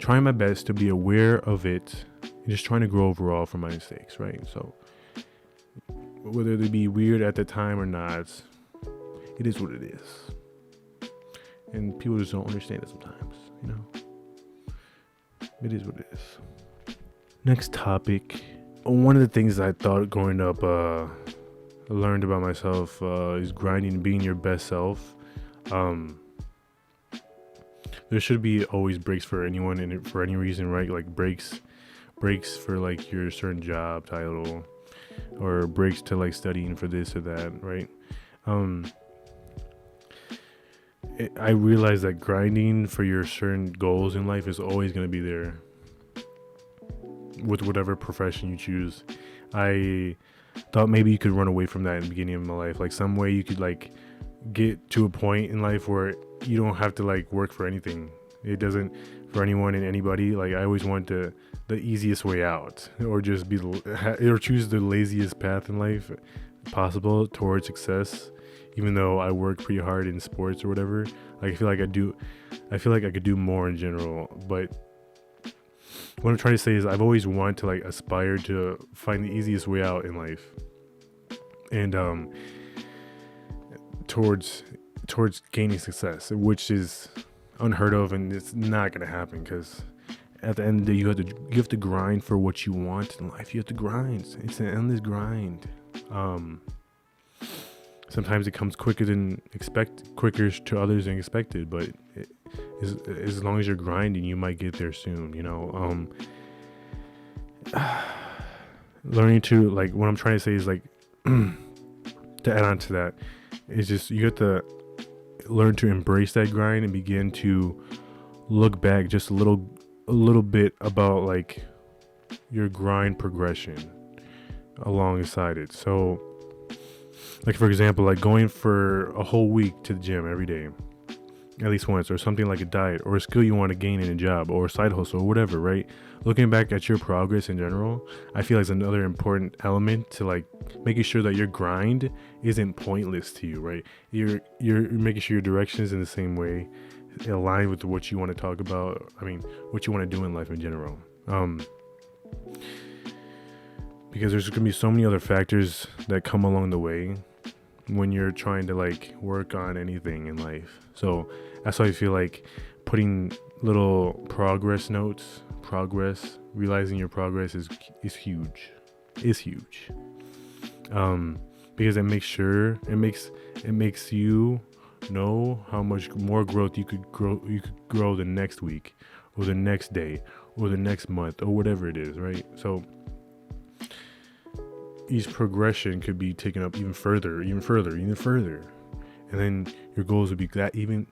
my best to be aware of it and just trying to grow overall from my mistakes, right? So whether they be weird at the time or not, it is what it is. And people just don't understand it sometimes, you know? It is what it is. Next topic. One of the things I thought growing up, learned about myself, is grinding and being your best self. There should be always breaks for anyone and for any reason, right? Like breaks for like your certain job title, or breaks to like studying for this or that, right? I realize that grinding for your certain goals in life is always going to be there with whatever profession you choose. I thought maybe you could run away from that in the beginning of my life, like some way you could like get to a point in life where you don't have to like work for anything. It doesn't, for anyone and anybody, like I always want the easiest way out, or just or choose the laziest path in life possible towards success, even though I work pretty hard in sports or whatever. Like I feel like I could do more in general. But what I'm trying to say is I've always wanted to like aspire to find the easiest way out in life, and towards gaining success, which is unheard of, and it's not gonna happen, because at the end of the day you have to grind for what you want in life. You have to grind. It's an endless grind. Sometimes it comes quicker to others than expected, but as long as you're grinding, you might get there soon, you know. Learning to, like, what I'm trying to say is like to add on to that, it's just you have to learn to embrace that grind and begin to look back just a little bit about like your grind progression alongside it. So like, for example, like going for a whole week to the gym every day, at least once, or something like a diet or a skill you want to gain in a job or a side hustle or whatever, right? Looking back at your progress in general, I feel like is another important element to like making sure that your grind isn't pointless to you, right? You're making sure your direction is in the same way, aligned with what you want to talk about. I mean, what you want to do in life in general. Because there's gonna be so many other factors that come along the way when you're trying to like work on anything in life. So that's why I feel like putting little progress notes, realizing your progress is huge. Is huge. Because it makes you know how much more growth you could grow the next week or the next day or the next month or whatever it is, right? So each progression could be taken up even further, and then your goals would be that even.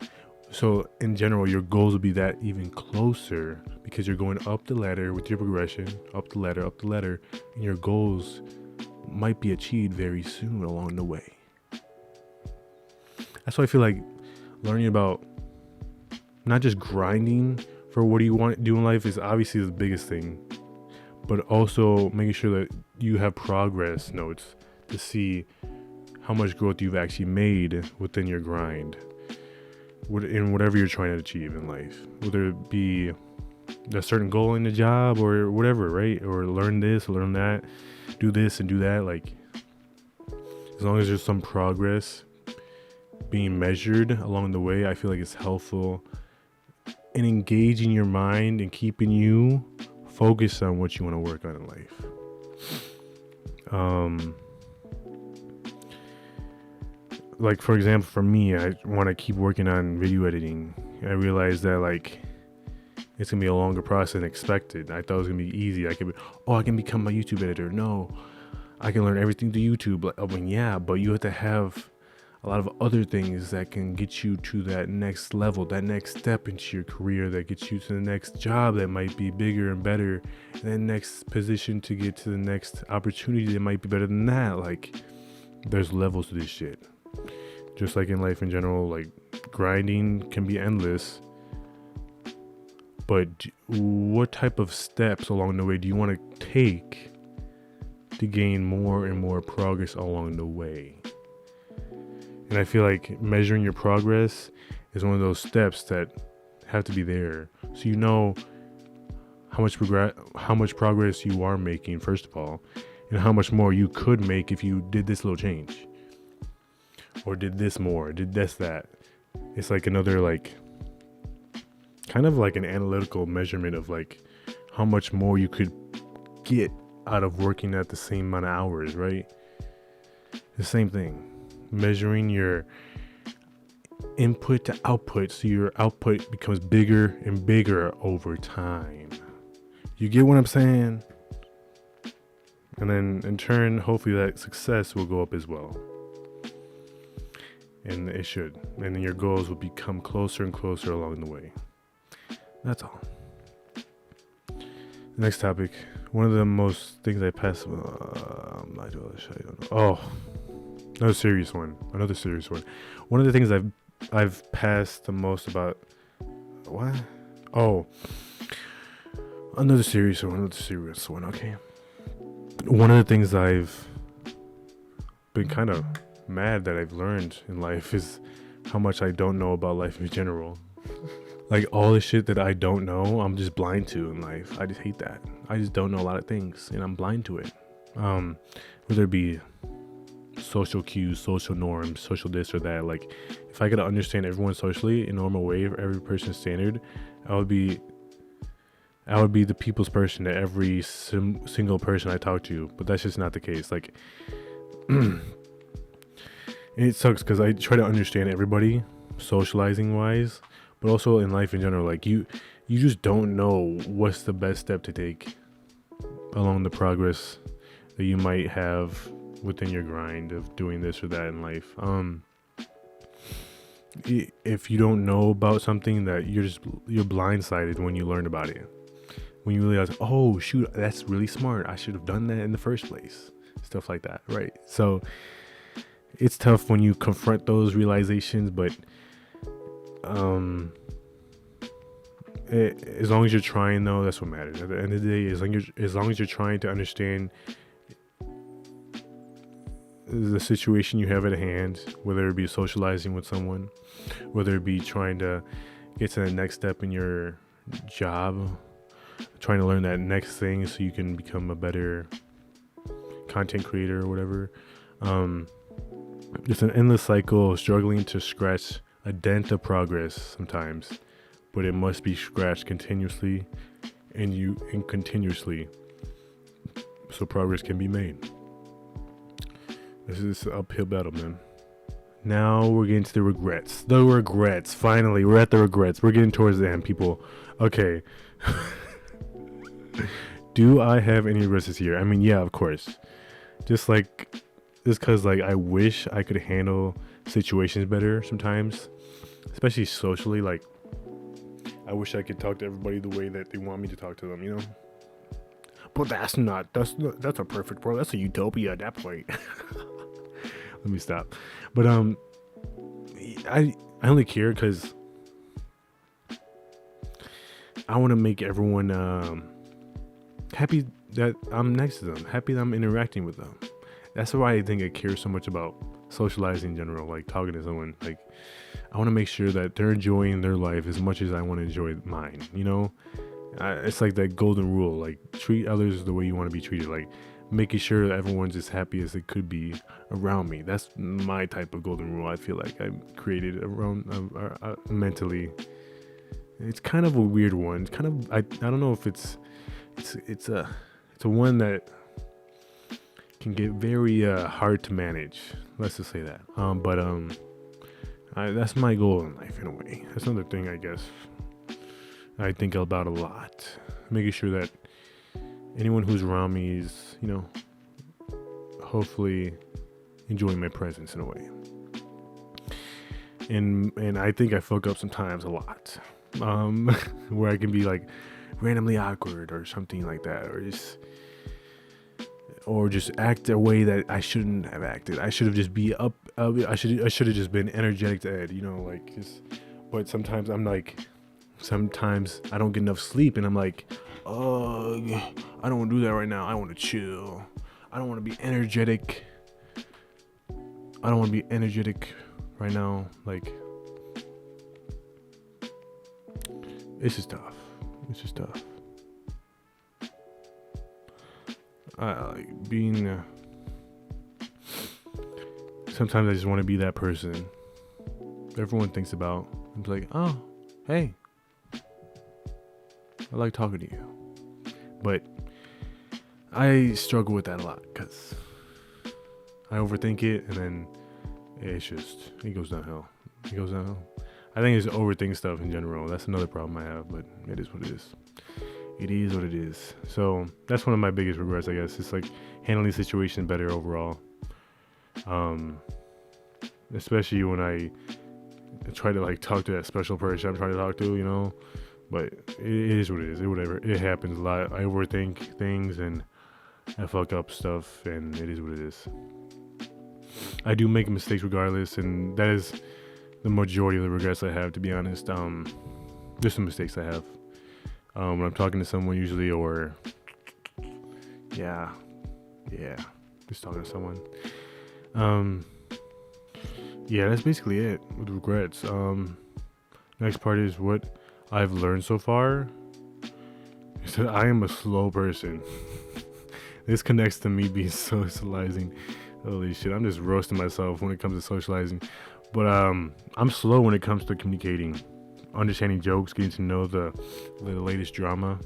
So in general, your goals would be that even closer, because you're going up the ladder with your progression, up the ladder, and your goals might be achieved very soon along the way. That's why I feel like learning about not just grinding for what you want to do in life is obviously the biggest thing, but also making sure that you have progress notes to see how much growth you've actually made within your grind, in whatever you're trying to achieve in life, whether it be a certain goal in the job or whatever, right? Or learn this, learn that, do this and do that. Like, as long as there's some progress being measured along the way, I feel like it's helpful in engaging your mind and keeping you focused on what you want to work on in life. Like, for example, for me, I want to keep working on video editing. I realized that like it's gonna be a longer process than expected. I thought it was gonna be easy. I can become a YouTube editor. No, I can learn everything through YouTube. I mean, yeah, but you have to have a lot of other things that can get you to that next level, that next step into your career, that gets you to the next job that might be bigger and better, and then next position to get to the next opportunity that might be better than that. Like, there's levels to this shit. Just like in life in general, like, grinding can be endless, but what type of steps along the way do you want to take to gain more and more progress along the way? And I feel like measuring your progress is one of those steps that have to be there, so you know how much progress you are making, first of all, and how much more you could make if you did this little change, or did this more, did this, that. It's like another, like, kind of like an analytical measurement of like how much more you could get out of working at the same amount of hours, right? The same thing. Measuring your input to output, so your output becomes bigger and bigger over time. You get what I'm saying? And then in turn, hopefully that success will go up as well. And it should. And then your goals will become closer and closer along the way. That's all. Next topic. One of the most things I pass. Another serious one. One of the things I've passed the most about. What? Oh. Another serious one. Okay. One of the things I've been kind of mad that I've learned in life is how much I don't know about life in general. Like, all the shit that I don't know, I'm just blind to in life. I just hate that. I just don't know a lot of things, and I'm blind to it. Whether it be social cues, social norms, social this or that. Like, if I could understand everyone socially in a normal way, for every person's standard, I would be the people's person to every single person I talk to. But that's just not the case. Like, it sucks because I try to understand everybody socializing wise, but also in life in general. Like, you just don't know what's the best step to take along the progress that you might have within your grind of doing this or that in life. If you don't know about something, that you're blindsided when you learn about it, when you realize, oh shoot, that's really smart, I should have done that in the first place, stuff like that, right? So it's tough when you confront those realizations, but as long as you're trying, though, that's what matters. At the end of the day, as long as you're trying to understand the situation you have at hand, whether it be socializing with someone, whether it be trying to get to the next step in your job, trying to learn that next thing so you can become a better content creator or whatever. It's an endless cycle of struggling to scratch a dent of progress sometimes, but it must be scratched continuously and continuously so progress can be made. This is an uphill battle, man. Now we're getting to the regrets. Finally, we're at the regrets. We're getting towards the end, people. Okay. Do I have any regrets this year? I mean, yeah, of course. Just because, like, I wish I could handle situations better sometimes, especially socially. Like, I wish I could talk to everybody the way that they want me to talk to them, you know? But that's a perfect world. That's a utopia at that point. Let me stop. But I only care because I want to make everyone happy that I'm next to them, happy that I'm interacting with them. That's why I think I care so much about socializing in general, like talking to someone. Like, I want to make sure that they're enjoying their life as much as I want to enjoy mine, you know? It's like that golden rule, like, treat others the way you want to be treated, like making sure that everyone's as happy as it could be around me. That's my type of golden rule I feel like I created around mentally. It's kind of a weird one. It's kind of, I don't know if it's a one that can get very hard to manage. Let's just say that. That's my goal in life in a way. That's another thing I guess I think about a lot. Making sure that anyone who's around me is, you know, hopefully enjoying my presence in a way. and I think I fuck up sometimes a lot. Where I can be like randomly awkward or something like that, or just act a way that I shouldn't have acted. I should have just be up. I should have just been energetic to Ed, like. But sometimes sometimes I don't get enough sleep, and I'm like, I don't want to do that right now. I want to chill. I don't want to be energetic. I don't want to be energetic right now. Like, it's just tough. Like being. Sometimes I just want to be that person everyone thinks about. I'm like, oh, hey, I like talking to you. But I struggle with that a lot because I overthink it, and then it goes downhill. I think it's overthink stuff in general. That's another problem I have, but it is what it is. It is what it is. So that's one of my biggest regrets, I guess. It's like handling the situation better overall. Especially when I try to like talk to that special person I'm trying to talk to, but it is what it is. It happens a lot. I overthink things and I fuck up stuff, and it is what it is. I do make mistakes regardless, and that is the majority of the regrets I have, to be honest. There's some mistakes I have when I'm talking to someone usually, or yeah, just talking to someone. Yeah, that's basically it with regrets. Next part is what I've learned so far is that I am a slow person. This connects to me being socializing. Holy shit, I'm just roasting myself when it comes to socializing. But I'm slow when it comes to communicating, understanding jokes, getting to know the latest drama,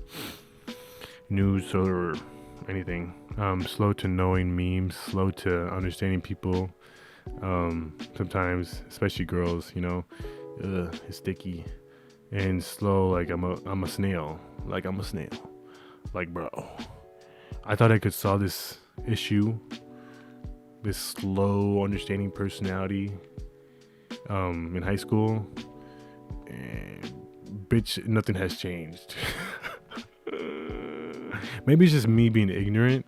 news, or anything. Slow to knowing memes, slow to understanding people. Sometimes, especially girls, it's sticky. And slow, like I'm a snail. Like, bro, I thought I could solve this issue, this slow understanding personality, in high school, and bitch, nothing has changed. Maybe it's just me being ignorant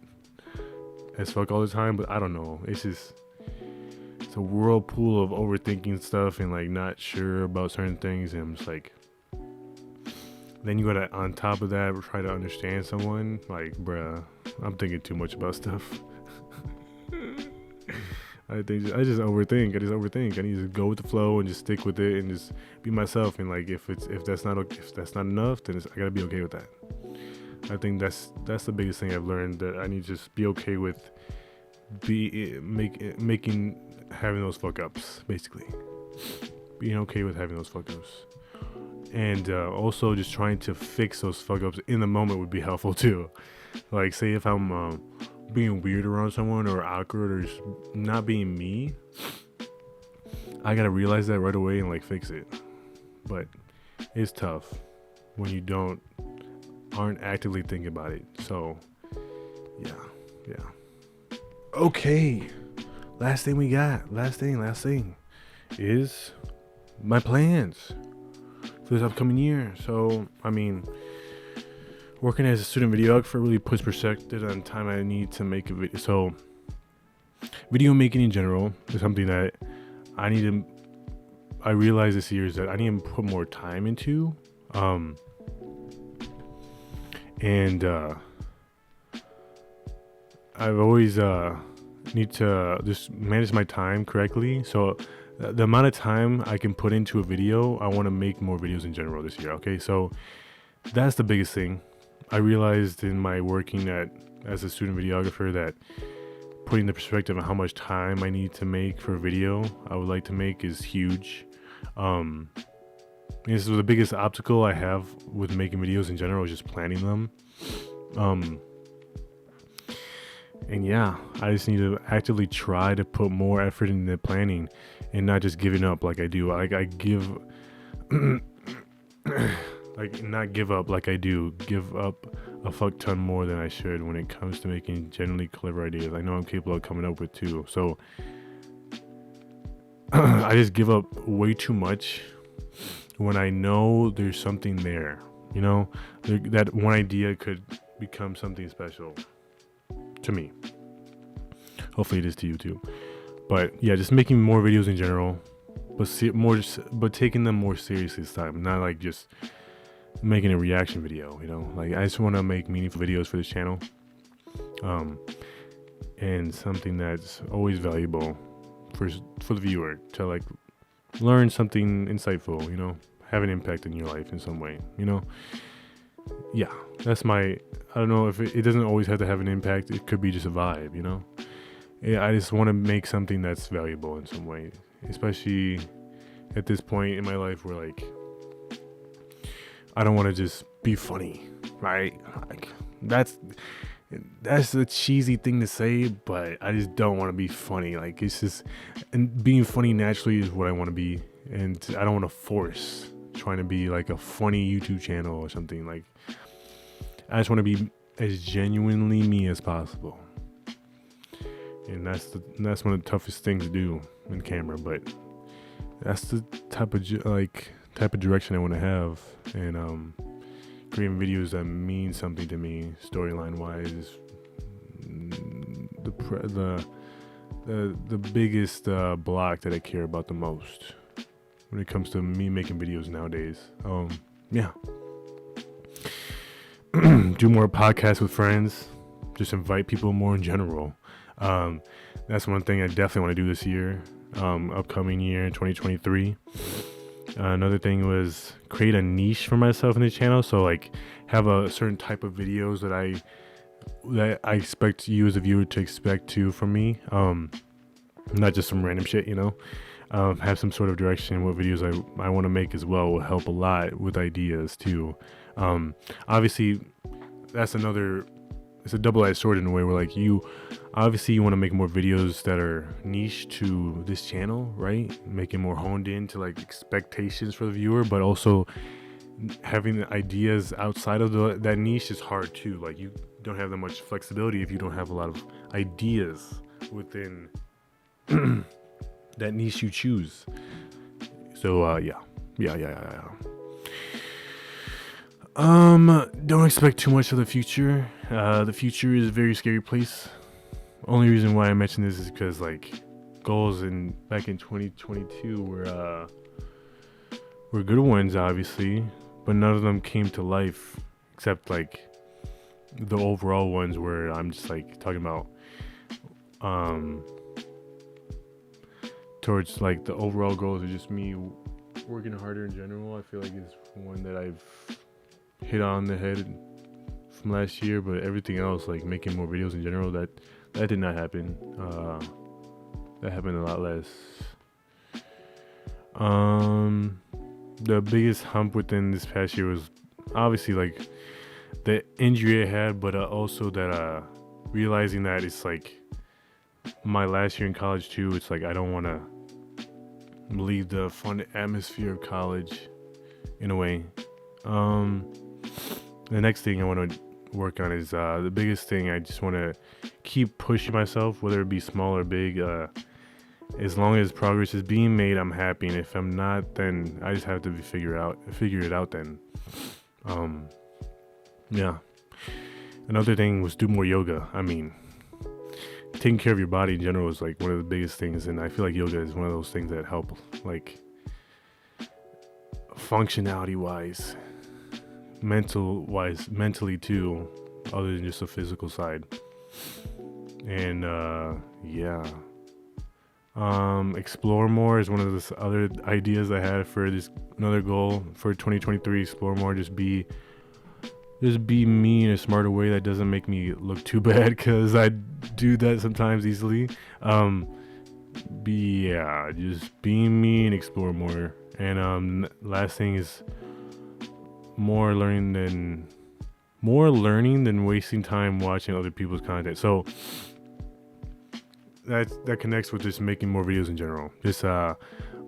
as fuck all the time, but I don't know. It's a whirlpool of overthinking stuff and like not sure about certain things, and I'm just like, then you gotta, on top of that, try to understand someone. Like, bruh, I'm thinking too much about stuff. I just overthink. I need to go with the flow and just stick with it and just be myself. And like, if that's not enough, then I gotta be okay with that. I think that's the biggest thing I've learned, that I need to just be okay with having those fuck ups, basically. Being okay with having those fuck ups. And also just trying to fix those fuck ups in the moment would be helpful too. Like, say if I'm being weird around someone or awkward or just not being me, I gotta realize that right away and like fix it. But it's tough when you aren't actively thinking about it. So yeah. Okay, last thing is my plans for this upcoming year. So, I mean, working as a student videographer really puts perspective on time I need to make a video. So, video making in general is something that I realized this year is that I need to put more time into. And I've always need to just manage my time correctly. So the amount of time I can put into a video, I want to make more videos in general this year. Okay, so that's the biggest thing. I realized in my working as a student videographer that putting the perspective on how much time I need to make for a video I would like to make is huge. This is the biggest obstacle I have with making videos in general, is just planning them. And yeah, I just need to actively try to put more effort into planning and not just giving up like I do. Like I give, like not give up like I do. Give up a fuck ton more than I should when it comes to making genuinely clever ideas. I know I'm capable of coming up with too. So I just give up way too much when I know there's something there. You know, that one idea could become something special to me. Hopefully, it is to you too. But yeah, just making more videos in general, but taking them more seriously this time. Not like just making a reaction video. You know, like I just want to make meaningful videos for this channel, and something that's always valuable for the viewer to like learn something insightful. You know, have an impact in your life in some way. You know, yeah, that's my. I don't know if it doesn't always have to have an impact. It could be just a vibe. You know. Yeah, I just want to make something that's valuable in some way, especially at this point in my life where like I don't want to just be funny, right? Like that's a cheesy thing to say, but I just don't want to be funny. Like it's just, and being funny naturally is what I want to be, and I don't want to force trying to be like a funny YouTube channel or something. Like I just want to be as genuinely me as possible. And that's one of the toughest things to do in camera, but that's the type of direction I want to have, and creating videos that mean something to me, storyline wise. The biggest block that I care about the most when it comes to me making videos nowadays. Yeah, do more podcasts with friends, just invite people more in general. That's one thing I definitely want to do this year, upcoming year in 2023. Another thing was create a niche for myself in the channel. So like have a certain type of videos that I expect you as a viewer to expect too from me. Not just some random shit, you know. Have some sort of direction. What videos I want to make as well will help a lot with ideas too. Obviously it's a double-edged sword in a way where like you want to make more videos that are niche to this channel, right? Making more honed in to like expectations for the viewer, but also having ideas outside of that niche is hard too. Like you don't have that much flexibility if you don't have a lot of ideas within that niche you choose. So yeah. Don't expect too much of the future. The future is a very scary place. Only reason why I mention this is because like goals back in 2022 were good ones, obviously, but none of them came to life except like the overall ones where I'm just like talking about towards like the overall goals are just me working harder in general. I feel like it's one that I've hit on the head from last year, but everything else, like making more videos in general, that did not happen. That happened a lot less. The biggest hump within this past year was obviously like the injury I had, but also that realizing that it's like my last year in college too. It's like I don't want to leave the fun atmosphere of college in a way. The next thing I want to work on is the biggest thing. I just want to keep pushing myself, whether it be small or big. As long as progress is being made, I'm happy, and if I'm not, then I just have to figure it out then. Yeah. Another thing was do more yoga. I mean, taking care of your body in general is like one of the biggest things, and I feel like yoga is one of those things that help, like functionality wise, mentally too, other than just the physical side. And yeah, explore more is one of the other ideas I had for this. Another goal for 2023: explore more. Just be me in a smarter way that doesn't make me look too bad, because I do that sometimes easily. Just being me and explore more. And last thing is more learning than wasting time watching other people's content. So that connects with just making more videos in general. Just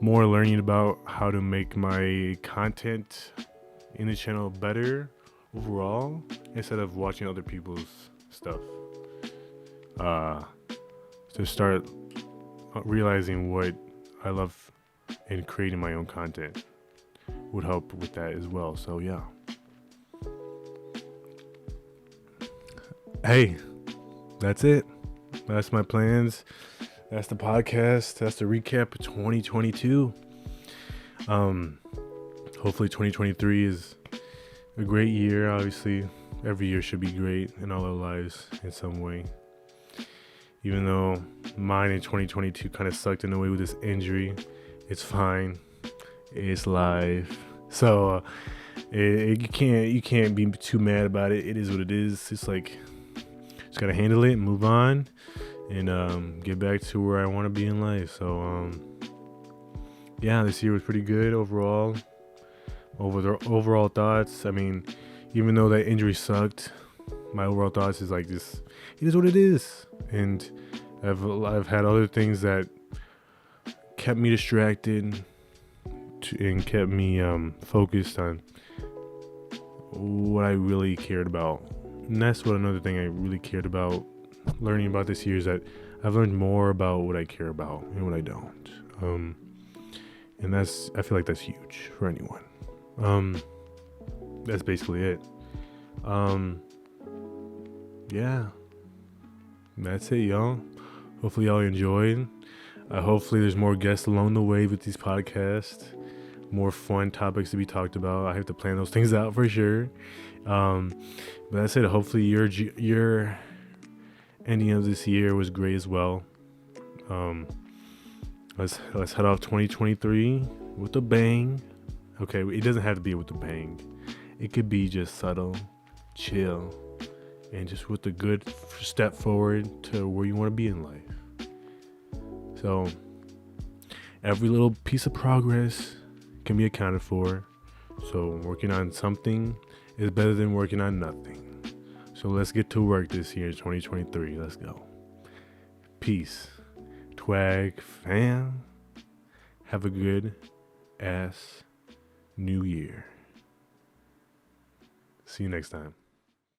more learning about how to make my content in the channel better overall, instead of watching other people's stuff. To start realizing what I love in creating my own content would help with that as well. So yeah. Hey, that's it. That's my plans. That's the podcast. That's the recap of 2022. Hopefully 2023 is a great year. Obviously, every year should be great in all our lives in some way. Even though mine in 2022 kind of sucked in a way with this injury, it's fine. It's life. So you can't be too mad about it. It is what it is. It's like just gotta handle it and move on, and get back to where I want to be in life. So yeah, this year was pretty good overall. Over the overall thoughts, I mean, even though that injury sucked, my overall thoughts is like this: it is what it is. And I've had other things that kept me distracted and kept me focused on what I really cared about. And that's what another thing I really cared about learning about this year is that I've learned more about what I care about and what I don't. And I feel like that's huge for anyone. That's basically it. Yeah, that's it, y'all. Hopefully y'all enjoyed. Hopefully there's more guests along the way with these podcasts, more fun topics to be talked about. I have to plan those things out for sure. But that's it. Hopefully your ending of this year was great as well. Let's head off 2023 with a bang. Okay, it doesn't have to be with a bang. It could be just subtle, chill, and just with a good step forward to where you want to be in life. So every little piece of progress can be accounted for. So working on something is better than working on nothing. So let's get to work this year, 2023. Let's go. Peace. Twag fam. Have a good ass New Year. See you next time.